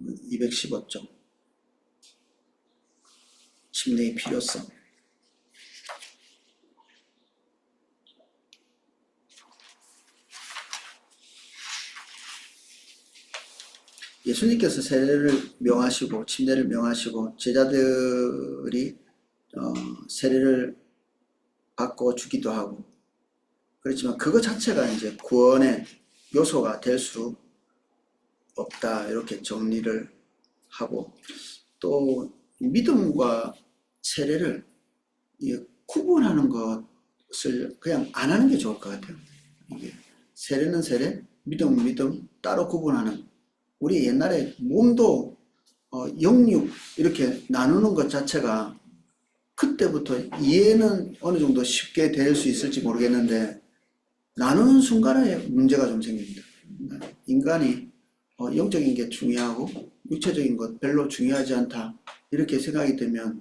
음, 215쪽 침례의 필요성. 예수님께서 세례를 명하시고 침례를 명하시고 제자들이 세례를 받고 주기도 하고 그렇지만 그거 자체가 이제 구원의 요소가 될 수 없다 이렇게 정리를 하고 또 믿음과 세례를 구분하는 것을 그냥 안 하는 게 좋을 것 같아요. 이게 세례는 세례, 믿음은 믿음 따로 구분하는 우리 옛날에 몸도 영육 이렇게 나누는 것 자체가 그때부터 이해는 어느 정도 쉽게 될 수 있을지 모르겠는데 나누는 순간에 문제가 좀 생깁니다. 인간이 영적인 게 중요하고 육체적인 것 별로 중요하지 않다 이렇게 생각이 되면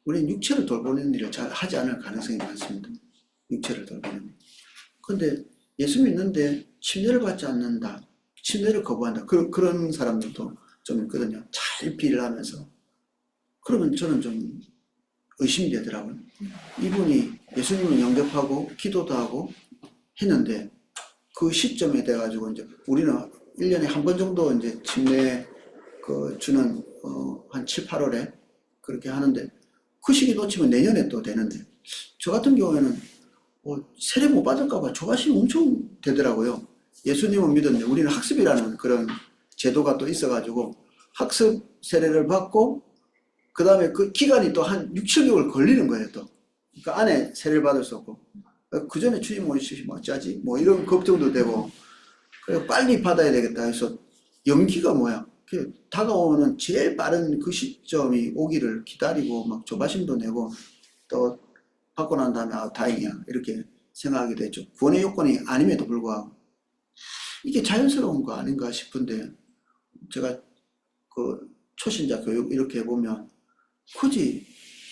우리는 육체를 돌보는 일을 잘 하지 않을 가능성이 많습니다. 육체를 돌보는 일. 근데 예수 믿는데 침례를 받지 않는다. 침례를 거부한다. 그런 사람들도 좀 있거든요. 잘 비를 하면서. 그러면 저는 좀 의심이 되더라고요. 이분이 예수님을 영접하고 기도도 하고 했는데 그 시점에 돼가지고 이제 우리는 1년에 한 번 정도 이제 침례 주는 한 7, 8월에 그렇게 하는데 그 시기 놓치면 내년에 또 되는데 저 같은 경우에는 세례 못 받을까봐 조바심이 엄청 되더라고요. 예수님은 믿었는데 우리는 학습이라는 그런 제도가 또 있어가지고 학습 세례를 받고 그 다음에 그 기간이 또 한 6, 7개월 걸리는 거예요 또. 그 안에 세례를 받을 수 없고 그 전에 주님 오시면 어쩌지? 뭐 이런 걱정도 되고 그래서 빨리 받아야 되겠다 해서 연기가 뭐야? 다가오는 제일 빠른 그 시점이 오기를 기다리고 막 조바심도 내고 또 받고 난 다음에 다행이야 이렇게 생각하게 되죠. 구원의 요건이 아님에도 불구하고 이게 자연스러운 거 아닌가 싶은데 제가 그 초신자 교육 이렇게 해보면 굳이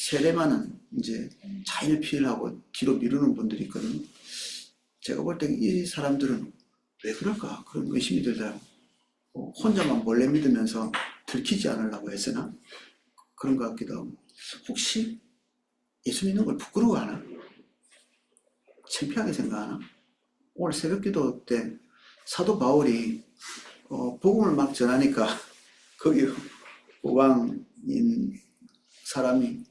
세례만은 이제 자일피일하고 뒤로 미루는 분들이 있거든요. 제가 볼 때 이 사람들은 왜 그럴까 그런 의심이 들더라고요. 혼자만 몰래 믿으면서 들키지 않으려고 했으나 그런 것 같기도 하고 혹시 예수 믿는 걸 부끄러워하나? 창피하게 생각하나? 오늘 새벽기도 때 사도 바울이 복음을 막 전하니까 거기 왕인 사람이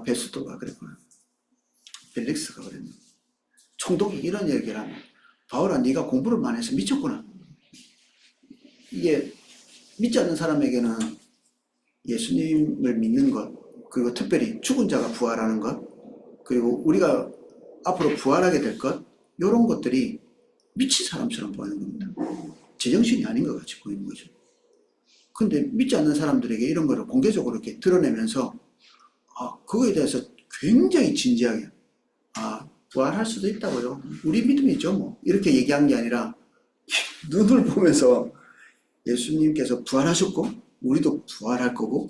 베스토가 그랬구나. 벨릭스가 그랬나. 총독이 이런 얘기를 하면 바울아 네가 공부를 많이 해서 미쳤구나. 이게 믿지 않는 사람에게는 예수님을 믿는 것, 그리고 특별히 죽은 자가 부활하는 것, 그리고 우리가 앞으로 부활하게 될 것, 이런 것들이 미친 사람처럼 보이는 겁니다. 제정신이 아닌 것 같이 보이는 거죠. 근데 믿지 않는 사람들에게 이런 거를 공개적으로 이렇게 드러내면서 그거에 대해서 굉장히 진지하게 부활할 수도 있다고요. 우리 믿음이죠 뭐. 이렇게 얘기한 게 아니라 눈을 보면서 예수님께서 부활하셨고 우리도 부활할 거고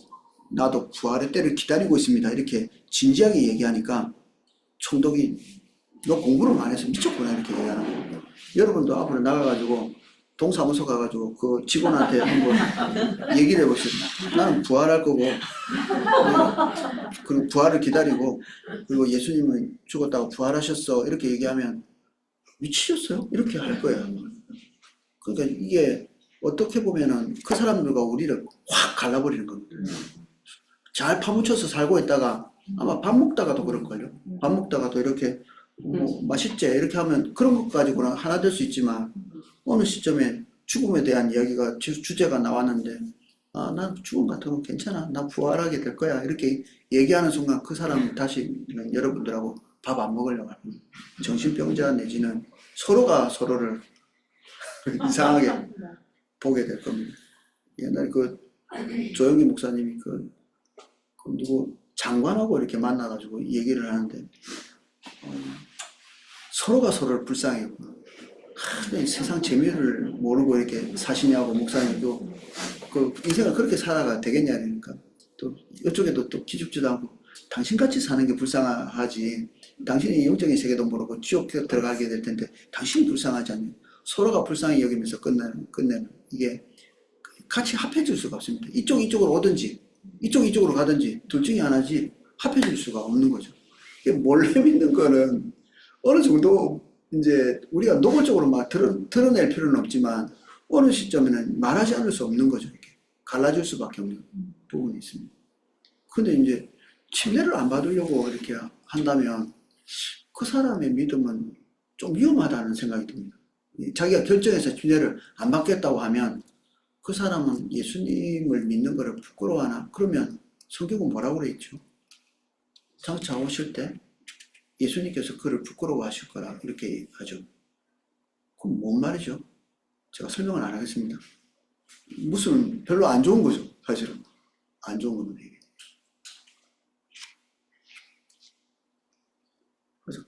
나도 부활의 때를 기다리고 있습니다. 이렇게 진지하게 얘기하니까 총독이 너 공부를 많이 해서 미쳤구나 이렇게 얘기하는 거예요. 여러분도 앞으로 나가가지고 동사무소 가가지고 그 직원한테 한번 얘기를 해보세요. 나는 부활할 거고 그리고 부활을 기다리고 그리고 예수님은 죽었다고 부활하셨어 이렇게 얘기하면 미치셨어요? 이렇게 할 거예요. 그러니까 이게 어떻게 보면은 그 사람들과 우리를 확 갈라버리는 겁니다. 잘 파묻혀서 살고 있다가 아마 밥 먹다가도 그럴걸요. 밥 먹다가도 이렇게 뭐 맛있지 이렇게 하면 그런 것 가지고는 하나 될 수 있지만 어느 시점에 죽음에 대한 이야기가 주제가 나왔는데 난 죽음 같은 건 괜찮아. 나 부활하게 될 거야. 이렇게 얘기하는 순간 그 사람은 다시 여러분들하고 밥 안 먹으려고 합니다. 정신병자 내지는 서로가 서로를 이상하게 보게 될 겁니다. 옛날에 그 조영기 목사님이 그 누구 장관하고 이렇게 만나가지고 얘기를 하는데 서로가 서로를 불쌍해하고 세상 재미를 모르고 이렇게 사시냐고 목사님도 그 인생을 그렇게 살아가 되겠냐 그러니까 또 이쪽에도 또 기죽지도 않고 당신같이 사는 게 불쌍하지 당신이 영적인 세계도 모르고 지옥 들어가게 될 텐데 당신이 불쌍하지 않냐 서로가 불쌍히 여기면서 끝내는 이게 같이 합해질 수가 없습니다. 이쪽으로 오든지 이쪽으로 가든지 둘 중에 하나지 합해질 수가 없는 거죠. 이게 몰래 믿는 거는 어느 정도 이제 우리가 노골적으로 막 드러낼 필요는 없지만 어느 시점에는 말하지 않을 수 없는 거죠. 이렇게 갈라질 수밖에 없는 부분이 있습니다. 근데 이제 침례를 안 받으려고 이렇게 한다면 그 사람의 믿음은 좀 위험하다는 생각이 듭니다. 자기가 결정해서 침례를 안 받겠다고 하면 그 사람은 예수님을 믿는 것을 부끄러워하나? 그러면 성경은 뭐라고 그래 있죠? 장차 오실 때 예수님께서 그를 부끄러워하실 거라 이렇게 하죠. 그럼 뭔 말이죠? 제가 설명을 안 하겠습니다. 무슨 별로 안 좋은 거죠. 사실은 안 좋은 겁니다. 이게. 그래서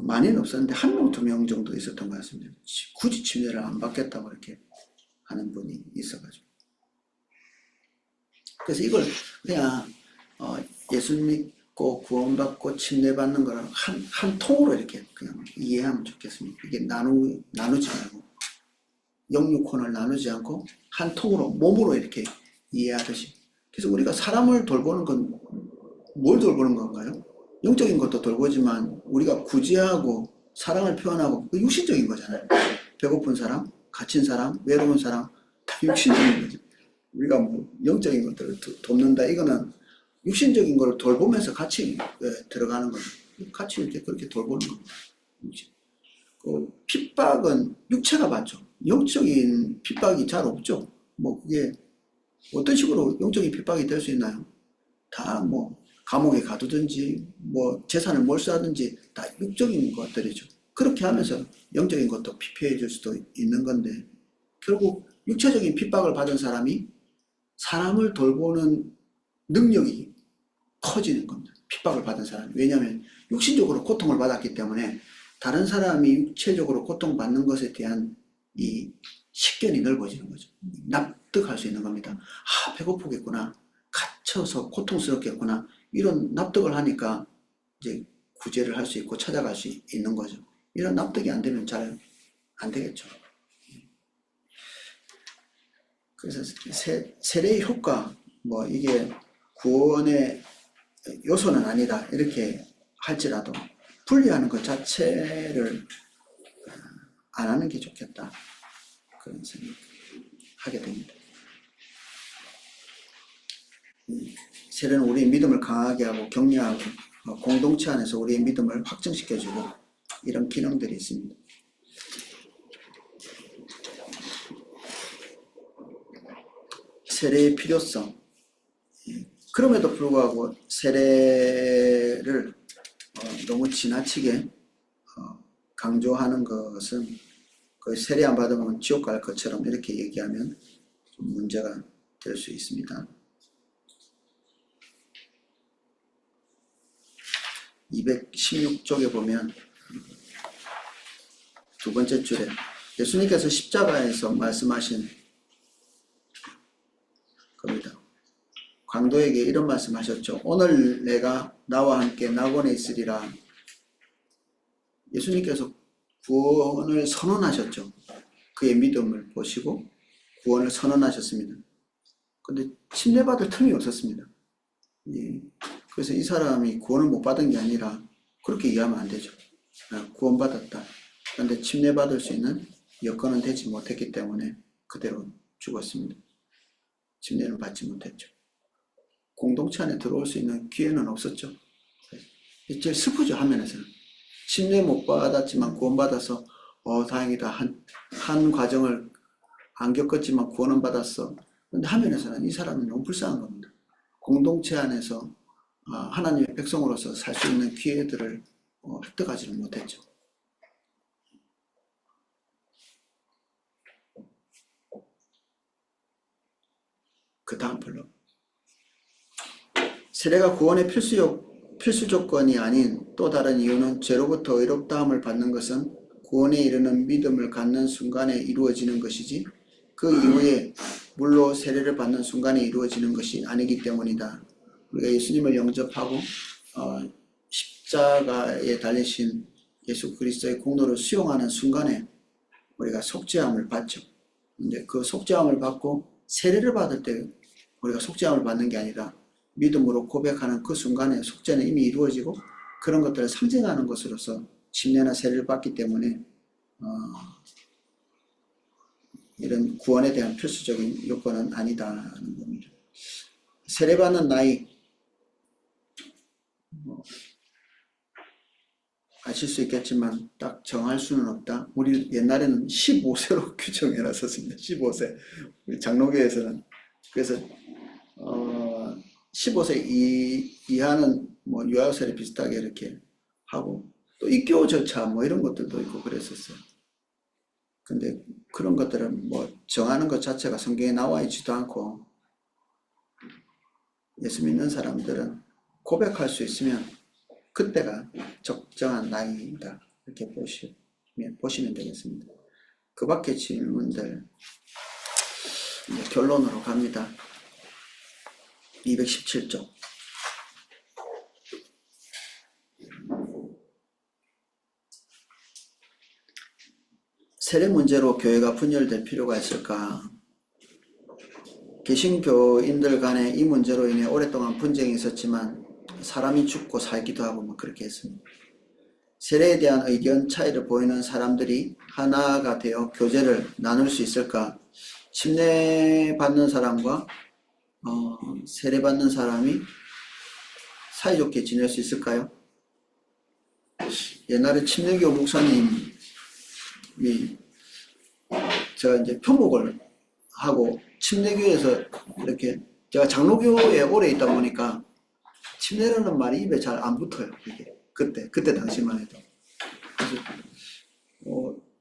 많이는 없었는데 한 명, 두 명 정도 있었던 것 같습니다. 굳이 침례를 안 받겠다고 이렇게 하는 분이 있어가지고. 그래서 이걸 그냥 예수 믿고 구원받고 침례받는 거를 한 통으로 이렇게 그냥 이해하면 좋겠습니다. 이게 나누지 말고 영육혼을 나누지 않고 한 통으로 몸으로 이렇게 이해하듯이. 그래서 우리가 사람을 돌보는 건 뭘 돌보는 건가요? 영적인 것도 돌보지만 우리가 구제하고 사랑을 표현하고 그 육신적인 거잖아요. 배고픈 사람, 갇힌 사람, 외로운 사람 다 육신적인 거죠. 우리가 뭐 영적인 것들을 돕는다 이거는 육신적인 걸 돌보면서 같이 들어가는 거죠. 같이 이렇게 그렇게 돌보는 겁니다. 그 핍박은 육체가 받죠. 영적인 핍박이 잘 없죠. 뭐 그게 어떤 식으로 영적인 핍박이 될 수 있나요? 다 뭐 감옥에 가두든지 뭐 재산을 몰수하든지 다 육적인 것들이죠. 그렇게 하면서 영적인 것도 피폐해질 수도 있는 건데 결국 육체적인 핍박을 받은 사람이 사람을 돌보는 능력이 커지는 겁니다. 핍박을 받은 사람이. 왜냐하면 육신적으로 고통을 받았기 때문에 다른 사람이 육체적으로 고통받는 것에 대한 이 식견이 넓어지는 거죠. 납득할 수 있는 겁니다. 배고프겠구나. 갇혀서 고통스럽겠구나. 이런 납득을 하니까 이제 구제를 할 수 있고 찾아갈 수 있는 거죠. 이런 납득이 안 되면 잘 안 되겠죠. 그래서 세례의 효과, 뭐 이게 구원의 요소는 아니다 이렇게 할지라도 분리하는 것 자체를 안 하는 게 좋겠다 그런 생각하게 됩니다. 세례는 우리의 믿음을 강하게 하고 격려하고 공동체 안에서 우리의 믿음을 확증시켜주고 이런 기능들이 있습니다. 세례의 필요성. 그럼에도 불구하고 세례를 너무 지나치게 강조하는 것은 거의 세례 안 받으면 지옥 갈 것처럼 이렇게 얘기하면 좀 문제가 될 수 있습니다. 216쪽에 보면 두 번째 줄에 예수님께서 십자가에서 말씀하신 겁니다. 강도에게 이런 말씀하셨죠. 오늘 내가 나와 함께 낙원에 있으리라. 예수님께서 구원을 선언하셨죠. 그의 믿음을 보시고 구원을 선언하셨습니다. 그런데 침례받을 틈이 없었습니다. 예. 그래서 이 사람이 구원을 못 받은 게 아니라 그렇게 이해하면 안 되죠. 구원받았다. 그런데 침례받을 수 있는 여건은 되지 못했기 때문에 그대로 죽었습니다. 침례를 받지 못했죠. 공동체 안에 들어올 수 있는 기회는 없었죠. 제일 슬프죠, 화면에서는. 침례 못 받았지만 구원받아서 다행이다. 한 과정을 안 겪었지만 구원은 받았어. 그런데 화면에서는 이 사람이 너무 불쌍한 겁니다. 공동체 안에서 하나님의 백성으로서 살 수 있는 기회들을 획득하지를 못했죠. 그 다음 블록. 세례가 구원의 필수 조건이 아닌 또 다른 이유는 죄로부터 의롭다함을 받는 것은 구원에 이르는 믿음을 갖는 순간에 이루어지는 것이지 그 이후에 물로 세례를 받는 순간에 이루어지는 것이 아니기 때문이다. 우리가 예수님을 영접하고 십자가에 달리신 예수 그리스도의 공로를 수용하는 순간에 우리가 속죄함을 받죠. 근데 그 속죄함을 받고 세례를 받을 때 우리가 속죄함을 받는 게 아니라 믿음으로 고백하는 그 순간에 속죄는 이미 이루어지고 그런 것들을 상징하는 것으로서 침례나 세례를 받기 때문에 이런 구원에 대한 필수적인 요건은 아니다는 겁니다. 세례받는 나이 아실 수 있겠지만 딱 정할 수는 없다. 우리 옛날에는 15세로 규정해 놨었습니다. 15세. 우리 장로교에서는. 그래서 15세 이하는 뭐 유아세례 비슷하게 이렇게 하고 또 입교 절차 뭐 이런 것들도 있고 그랬었어요. 근데 그런 것들은 뭐 정하는 것 자체가 성경에 나와 있지도 않고 예수 믿는 사람들은 고백할 수 있으면 그때가 적정한 나이다. 이렇게 보시면 되겠습니다. 그 밖의 질문들 결론으로 갑니다. 217쪽. 세례 문제로 교회가 분열될 필요가 있을까? 개신교인들 간에 이 문제로 인해 오랫동안 분쟁이 있었지만 사람이 죽고 살기도 하고 뭐 그렇게 했습니다. 세례에 대한 의견 차이를 보이는 사람들이 하나가 되어 교제를 나눌 수 있을까? 침례 받는 사람과 세례 받는 사람이 사이좋게 지낼 수 있을까요? 옛날에 침례교 목사님이 제가 이제 표목을 하고 침례교에서 이렇게 제가 장로교에 오래 있다 보니까 침례라는 말이 입에 잘 안 붙어요. 이게 그때 당시만 해도. 그래서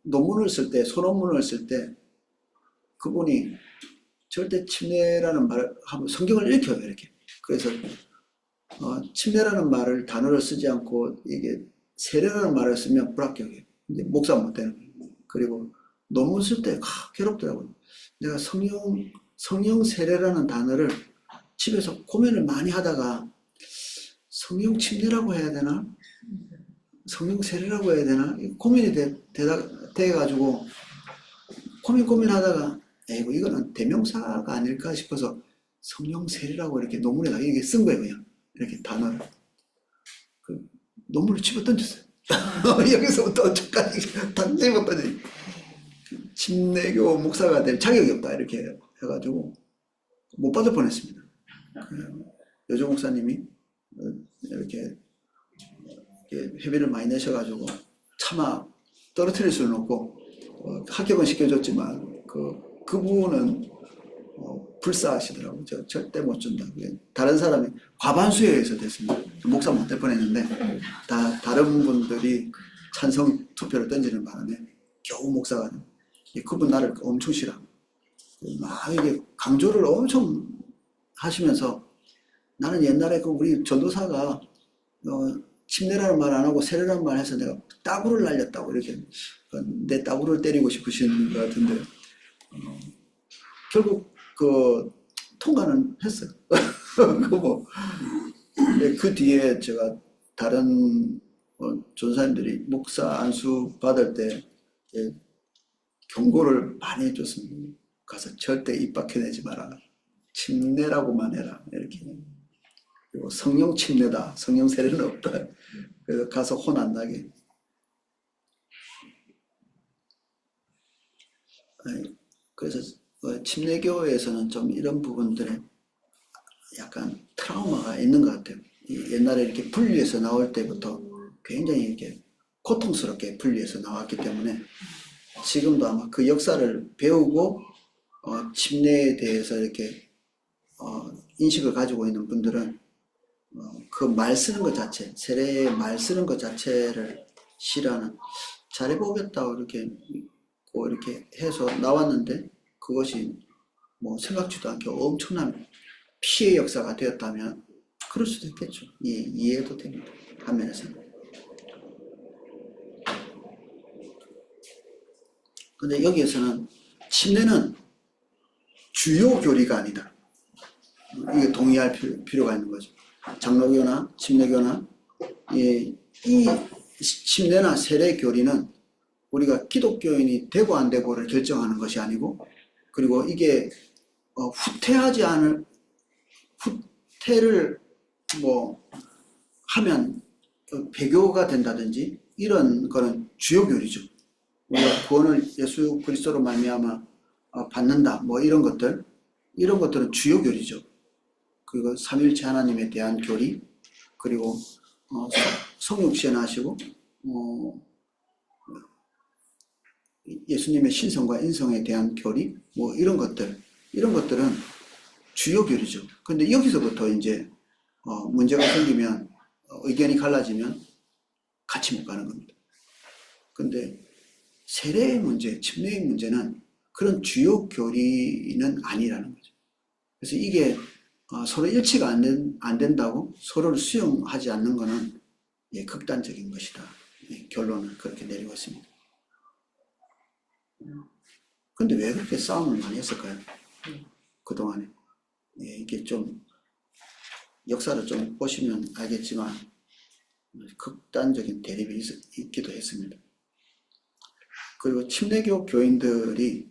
논문을 쓸 때, 소논문을 쓸 때 그분이 절대 침례라는 말을 하면 성경을 읽혀요, 이렇게. 그래서 침례라는 단어를 쓰지 않고 이게 세례라는 말을 쓰면 불합격이에요. 이제 목사 못 되는 거예요. 그리고 논문 쓸 때 괴롭더라고요. 내가 성령 세례라는 단어를 집에서 고민을 많이 하다가 성령 침례라고 해야 되나? 성령 세례라고 해야 되나? 고민이 돼가지고 고민하다가 이거는 대명사가 아닐까 싶어서 성령 세례라고 이렇게 논문에다 이렇게 쓴 거예요, 그냥. 이렇게 단어를. 그 논문을 집어 던졌어요. 여기서부터 저까지 다 집어 던져. 침례교 목사가 될 자격이 없다, 이렇게 해가지고 못 받을 뻔했습니다. 여조 목사님이 이렇게 회비를 많이 내셔가지고 차마 떨어뜨릴 수는 없고 합격은 시켜줬지만 그분은 불사하시더라고요. 절대 못 준다. 다른 사람이 과반수에 의해서 됐습니다. 목사 못 될 뻔했는데 다른 분들이 찬성 투표를 던지는 바람에 겨우 목사가 그분 나를 엄청 싫어. 막 이게 강조를 엄청 하시면서 나는 옛날에 우리 전도사가 침례라는 말 안 하고 세례라는 말 해서 내가 따구를 날렸다고 이렇게 내 따구를 때리고 싶으신 것 같은데 결국 통과는 했어요. 그 뒤에 제가 다른 전사님들이 목사 안수 받을 때 경고를 많이 해줬습니다. 가서 절대 입 밖에내지 마라. 침례라고만 해라. 이렇게. 그리고 성령 침례다. 성령 세례는 없다. 그래서 가서 혼 안 나게. 그래서 침례교에서는 좀 이런 부분들에 약간 트라우마가 있는 것 같아요. 옛날에 이렇게 분리해서 나올 때부터 굉장히 이렇게 고통스럽게 분리해서 나왔기 때문에 지금도 아마 그 역사를 배우고 침례에 대해서 이렇게 인식을 가지고 있는 분들은 그 말 쓰는 것 자체, 세례의 말 쓰는 것 자체를 싫어하는, 잘해보겠다고 이렇게 해서 나왔는데 그것이 뭐 생각지도 않게 엄청난 피해 역사가 되었다면 그럴 수도 있겠죠. 이해해도 됩니다. 한면에서는. 근데 여기에서는 침례는 주요 교리가 아니다. 이게 동의할 필요가 있는 거죠. 장로교나 침례교나 이 침례나 세례 교리는 우리가 기독교인이 되고 안 되고를 결정하는 것이 아니고, 그리고 이게 후퇴를 뭐 하면 배교가 된다든지 이런 거는 주요 교리죠. 우리가 구원을 예수 그리스도로 말미암아 받는다 뭐 이런 것들은 주요 교리죠. 그리고 삼위일체 하나님에 대한 교리, 그리고 성육신하시고 예수님의 신성과 인성에 대한 교리, 뭐 이런 것들은 주요 교리죠. 근데 여기서부터 이제 문제가 생기면 의견이 갈라지면 같이 못 가는 겁니다. 근데 세례의 문제, 침례의 문제는 그런 주요 교리는 아니라는 거죠. 그래서 이게 서로 일치가 안 된다고 서로를 수용하지 않는 것은 극단적인 것이다. 결론을 그렇게 내리고 있습니다. 근데 왜 그렇게 싸움을 많이 했을까요? 그동안에. 이게 좀 역사를 좀 보시면 알겠지만 극단적인 대립이 있기도 했습니다. 그리고 침례교 교인들이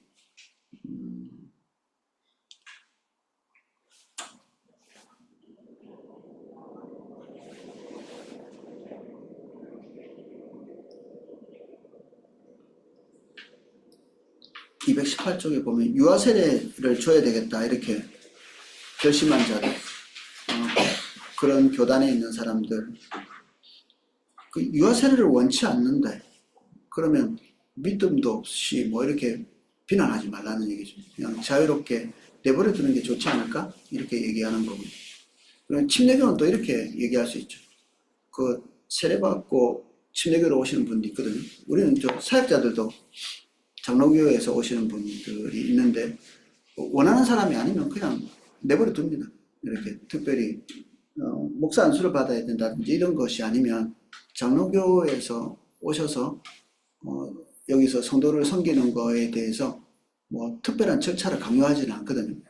(218쪽에) 보면 유아세례를 줘야 되겠다 이렇게 결심한 자들, 그런 교단에 있는 사람들, 그 유아세례를 원치 않는다. 그러면 믿음도 없이 뭐 이렇게 비난하지 말라는 얘기죠. 그냥 자유롭게 내버려 두는 게 좋지 않을까? 이렇게 얘기하는 거고. 그럼 침례교는 또 이렇게 얘기할 수 있죠. 그 세례받고 침례교로 오시는 분들이 있거든요. 우리는 사역자들도 장로교에서 오시는 분들이 있는데 원하는 사람이 아니면 그냥 내버려 둡니다. 이렇게 특별히 목사 안수를 받아야 된다든지 이런 것이 아니면 장로교에서 오셔서 여기서 성도를 섬기는 거에 대해서 뭐 특별한 절차를 강요하지는 않거든요.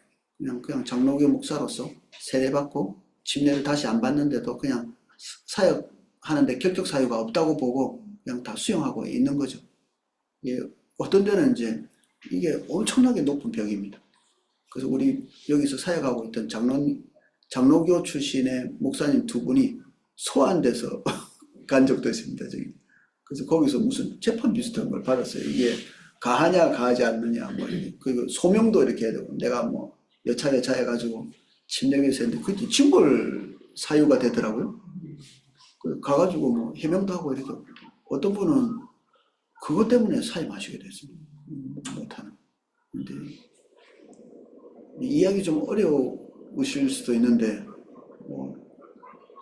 그냥 장로교 목사로서 세례받고 침례를 다시 안 받는데도 그냥 사역하는데 결격 사유가 없다고 보고 그냥 다 수용하고 있는 거죠. 어떤 데는 이제 이게 엄청나게 높은 벽입니다. 그래서 우리 여기서 사역하고 있던 장로교 출신의 목사님 두 분이 소환돼서 간 적도 있습니다. 저기. 그래서 거기서 무슨 재판 비슷한 걸 받았어요. 이게 가하냐 가하지 않느냐 뭐 그리고 소명도 이렇게 해야 되고 내가 뭐 여차 해가지고 침례교에서 했는데 그때 징벌 사유가 되더라고요. 그 가가지고 뭐 해명도 하고 이렇게 어떤 분은 그것 때문에 사임하시게 됐습니다. 못하는. 근데 이야기 좀 어려우실 수도 있는데 뭐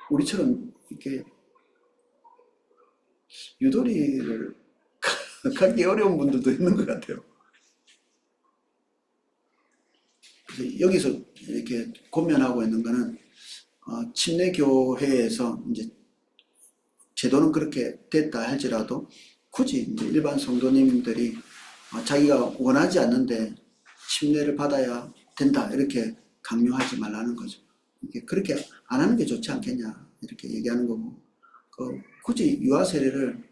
우리처럼 이렇게 유도리를 갖기 어려운 분들도 있는 것 같아요. 그래서 여기서 이렇게 권면하고 있는 거는 침례교회에서 이제 제도는 그렇게 됐다 할지라도 굳이 이제 일반 성도님들이 자기가 원하지 않는데 침례를 받아야 된다 이렇게 강요하지 말라는 거죠. 그렇게 안 하는 게 좋지 않겠냐 이렇게 얘기하는 거고 굳이 유아 세례를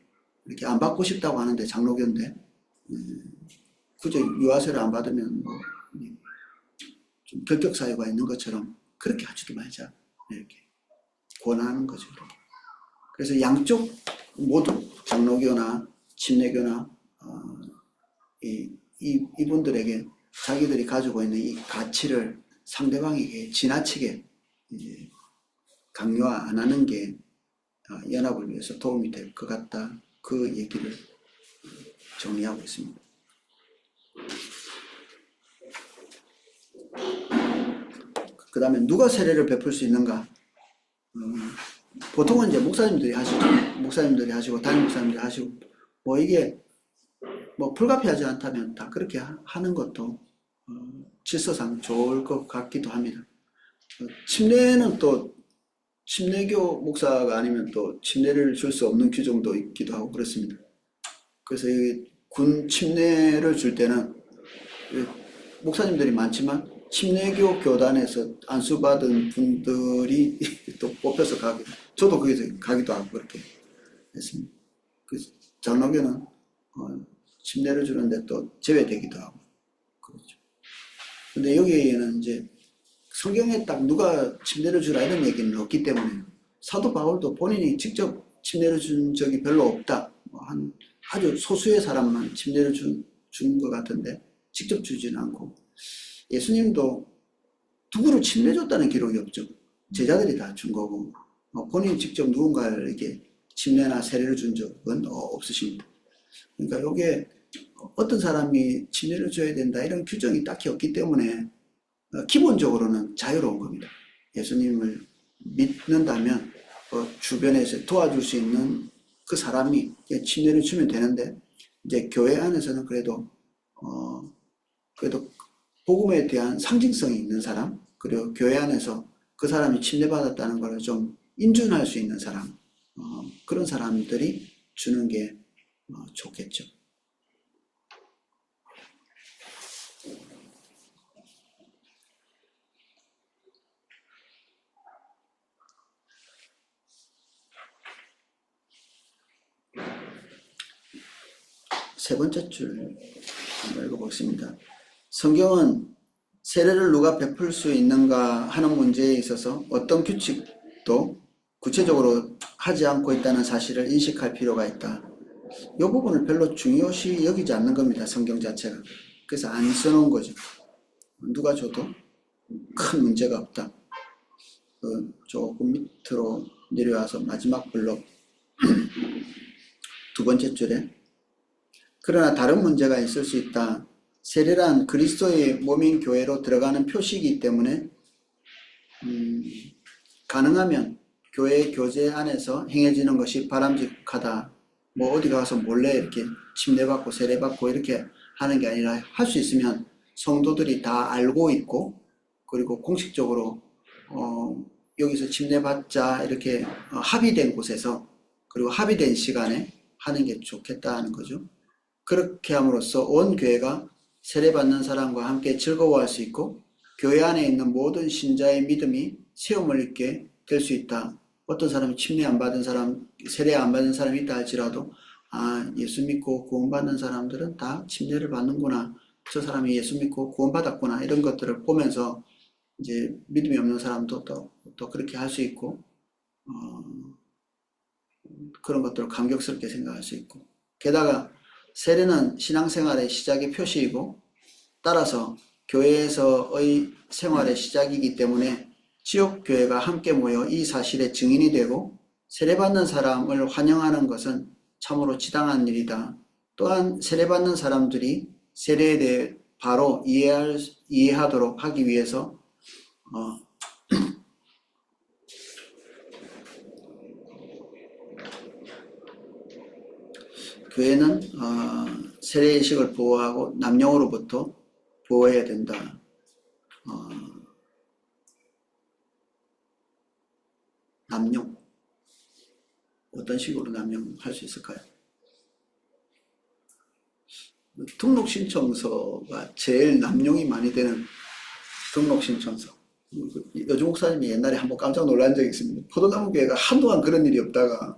이렇게 안 받고 싶다고 하는데 장로교인데 굳이 유아 세례 안 받으면 뭐 좀 결격 사유가 있는 것처럼 그렇게 하지도 말자 이렇게 권하는 거죠. 그래서 양쪽 모두 장로교나 침례교나 이분들에게 자기들이 가지고 있는 이 가치를 상대방에게 지나치게 이제 강요 안 하는 게 연합을 위해서 도움이 될 것 같다. 그 얘기를 정리하고 있습니다. 그 다음에 누가 세례를 베풀 수 있는가? 보통은 이제 목사님들이 하시고 담임 목사님들이 하시고 뭐 이게 뭐 불가피하지 않다면 다 그렇게 하는 것도 질서상 좋을 것 같기도 합니다. 침례는 또 침례교 목사가 아니면 또 침례를 줄 수 없는 규정도 있기도 하고 그렇습니다. 그래서 군 침례를 줄 때는 목사님들이 많지만 침례교 교단에서 안수받은 분들이 또 뽑혀서 저도 거기서 가기도 하고 그렇게 했습니다. 그래서 장로교는 침례를 주는데 또 제외되기도 하고 그렇죠. 근데 여기에는 이제 성경에 딱 누가 침례를 주라 이런 얘기는 없기 때문에 사도 바울도 본인이 직접 침례를 준 적이 별로 없다. 한 아주 소수의 사람만 침례를 준 것 같은데 직접 주지는 않고 예수님도 누구를 침례 줬다는 기록이 없죠. 제자들이 다 준 거고 본인이 직접 누군가를 이렇게 침례나 세례를 준 적은 없으십니다. 그러니까 이게 어떤 사람이 침례를 줘야 된다 이런 규정이 딱히 없기 때문에 기본적으로는 자유로운 겁니다. 예수님을 믿는다면 주변에서 도와줄 수 있는 그 사람이 침례를 주면 되는데 이제 교회 안에서는 그래도 복음에 대한 상징성이 있는 사람 그리고 교회 안에서 그 사람이 침례받았다는 걸 좀 인준할 수 있는 사람 그런 사람들이 주는 게 좋겠죠. 세 번째 줄 한번 읽어보겠습니다. 성경은 세례를 누가 베풀 수 있는가 하는 문제에 있어서 어떤 규칙도 구체적으로 하지 않고 있다는 사실을 인식할 필요가 있다. 이 부분을 별로 중요시 여기지 않는 겁니다. 성경 자체가. 그래서 안 써놓은 거죠. 누가 줘도 큰 문제가 없다. 조금 밑으로 내려와서 마지막 블록 두 번째 줄에 그러나 다른 문제가 있을 수 있다. 세례란 그리스도의 몸인 교회로 들어가는 표시이기 때문에 가능하면 교회 교제 안에서 행해지는 것이 바람직하다. 뭐 어디 가서 몰래 이렇게 침례받고 세례받고 이렇게 하는 게 아니라 할 수 있으면 성도들이 다 알고 있고 그리고 공식적으로 여기서 침례받자 이렇게 합의된 곳에서 그리고 합의된 시간에 하는 게 좋겠다는 거죠. 그렇게 함으로써 온 교회가 세례받는 사람과 함께 즐거워할 수 있고 교회 안에 있는 모든 신자의 믿음이 세움을 입게 될 수 있다. 어떤 사람이 침례 안 받은 사람, 세례 안 받은 사람이 있다 할지라도 예수 믿고 구원받는 사람들은 다 침례를 받는구나. 저 사람이 예수 믿고 구원받았구나 이런 것들을 보면서 이제 믿음이 없는 사람도 또 그렇게 할 수 있고 그런 것들을 감격스럽게 생각할 수 있고 게다가 세례는 신앙생활의 시작의 표시이고 따라서 교회에서의 생활의 시작이기 때문에 지역교회가 함께 모여 이 사실의 증인이 되고 세례받는 사람을 환영하는 것은 참으로 지당한 일이다. 또한 세례받는 사람들이 세례에 대해 바로 이해하도록 하기 위해서 교회는 세례의식을 보호하고 남용으로부터 보호해야 된다. 남용 어떤 식으로 남용할 수 있을까요? 등록 신청서가 제일 남용이 많이 되는 등록 신청서. 여주 목사님이 옛날에 한번 깜짝 놀란 적이 있습니다. 포도나무 교회가 한동안 그런 일이 없다가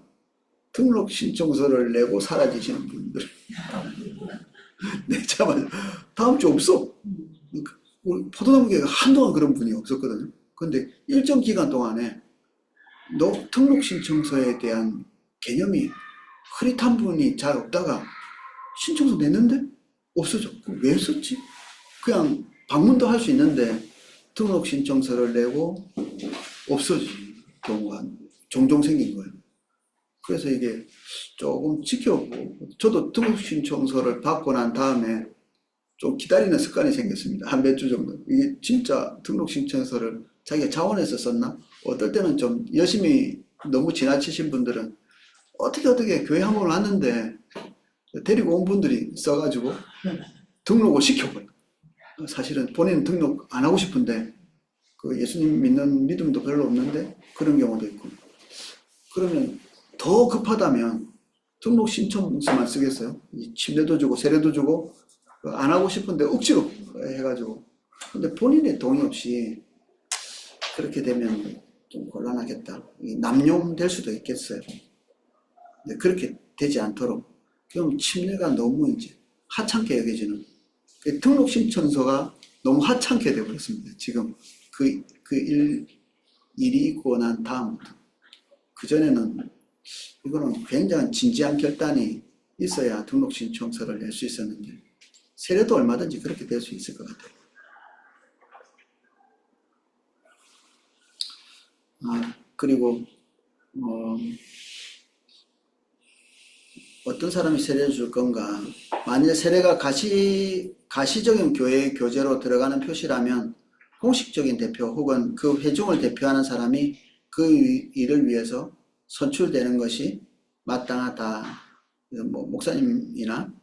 등록 신청서를 내고 사라지시는 분들. 내자마자 다음 주 없어. 우리 포도나무 교회가 한동안 그런 분이 없었거든요. 근데 일정 기간 동안에 등록 신청서에 대한 개념이 흐릿한 분이 잘 없다가 신청서 냈는데 없어져. 왜 썼지? 그냥 방문도 할 수 있는데 등록 신청서를 내고 없어진 경우가 종종 생긴 거예요. 그래서 이게 조금 지켜보고 저도 등록 신청서를 받고 난 다음에 좀 기다리는 습관이 생겼습니다. 한 몇 주 정도. 이게 진짜 등록 신청서를 자기가 자원해서 썼나? 어떨 때는 좀 열심히 너무 지나치신 분들은 어떻게 교회 한 번 왔는데 데리고 온 분들이 써가지고 등록을 시켜버려. 사실은 본인은 등록 안 하고 싶은데 그 예수님 믿는 믿음도 별로 없는데 그런 경우도 있고. 그러면 더 급하다면 등록 신청서만 쓰겠어요? 침례도 주고 세례도 주고 안 하고 싶은데 억지로 해가지고. 근데 본인의 동의 없이 그렇게 되면 좀 곤란하겠다. 남용될 수도 있겠어요. 근데 그렇게 되지 않도록 그럼 침례가 너무 이제 하찮게 여겨지는 등록 신청서가 너무 하찮게 되어버렸습니다. 지금 일이 있고 난 다음부터. 그전에는 이거는 굉장히 진지한 결단이 있어야 등록 신청서를 낼 수 있었는데 세례도 얼마든지 그렇게 될 수 있을 것 같아요. 그리고 어떤 사람이 세례를 줄 건가? 만일 세례가 가시적인 교회의 교제로 들어가는 표시라면 공식적인 대표 혹은 그 회중을 대표하는 사람이 그 일을 위해서 선출되는 것이 마땅하다. 목사님이나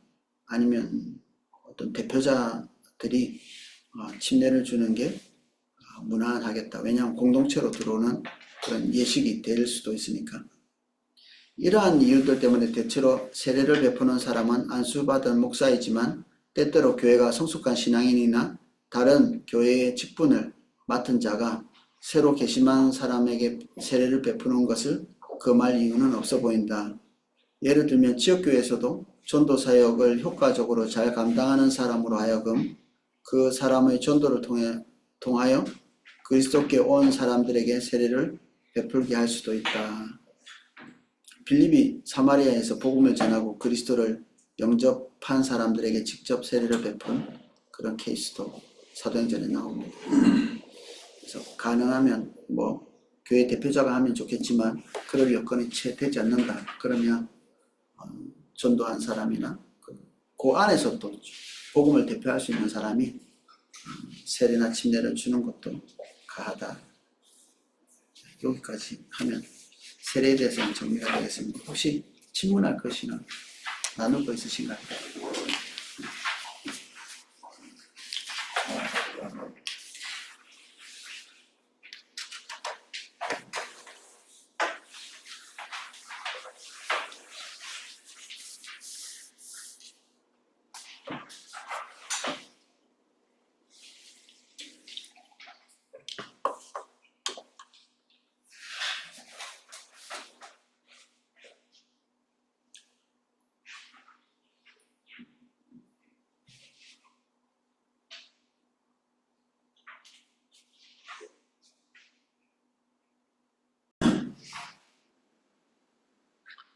아니면 어떤 대표자들이 침례를 주는 게 무난하겠다. 왜냐하면 공동체로 들어오는 그런 예식이 될 수도 있으니까. 이러한 이유들 때문에 대체로 세례를 베푸는 사람은 안수받은 목사이지만 때때로 교회가 성숙한 신앙인이나 다른 교회의 직분을 맡은 자가 새로 개심한 사람에게 세례를 베푸는 것을 금할 이유는 없어 보인다. 예를 들면 지역교회에서도 전도사역을 효과적으로 잘 감당하는 사람으로 하여금 그 사람의 전도를 통하여 그리스도께 온 사람들에게 세례를 베풀게 할 수도 있다. 빌립이 사마리아에서 복음을 전하고 그리스도를 영접한 사람들에게 직접 세례를 베푼 그런 케이스도 사도행전에 나옵니다. 그래서 가능하면 교회 대표자가 하면 좋겠지만 그럴 여건이 채 되지 않는다. 그러면 전도한 사람이나 그 안에서 또 복음을 대표할 수 있는 사람이 세례나 침례를 주는 것도 가하다. 여기까지 하면 세례에 대해서는 정리가 되겠습니다. 혹시 질문할 것이나 나눌 거 있으신가요?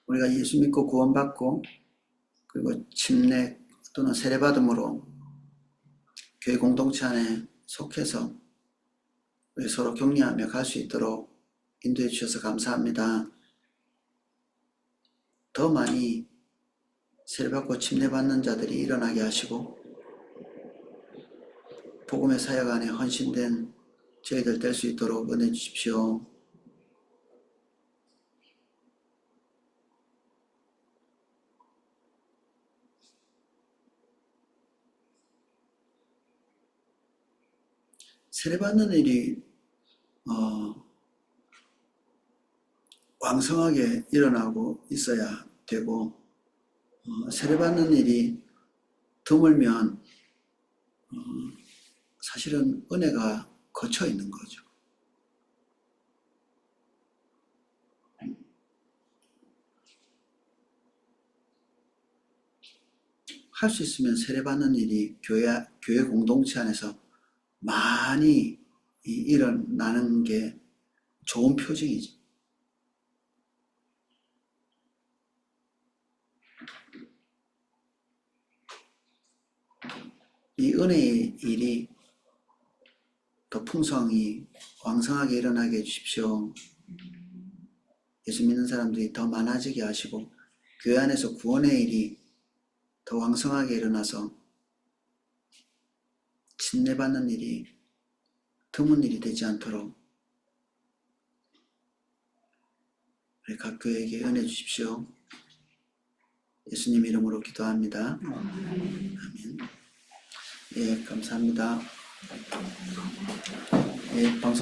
우리가 예수 믿고 구원받고 그리고 침례 또는 세례받음으로 교회 공동체 안에 속해서 우리 서로 격려하며 갈 수 있도록 인도해 주셔서 감사합니다. 더 많이 세례받고 침례받는 자들이 일어나게 하시고 복음의 사역 안에 헌신된 저희들 될 수 있도록 은혜 주십시오. 세례받는 일이 왕성하게 일어나고 있어야 되고 세례받는 일이 드물면 사실은 은혜가 거쳐 있는 거죠. 할 수 있으면 세례받는 일이 교회 공동체 안에서 많이 일어나는 게 좋은 표징이죠. 이 은혜의 일이 더 풍성히 왕성하게 일어나게 해주십시오. 예수 믿는 사람들이 더 많아지게 하시고 교회 안에서 구원의 일이 더 왕성하게 일어나서 침례받는 일이 드문 일이 되지 않도록 우리 각 교회에게 은혜 주십시오. 예수님 이름으로 기도합니다. 아멘. 예, 감사합니다. 예, 방송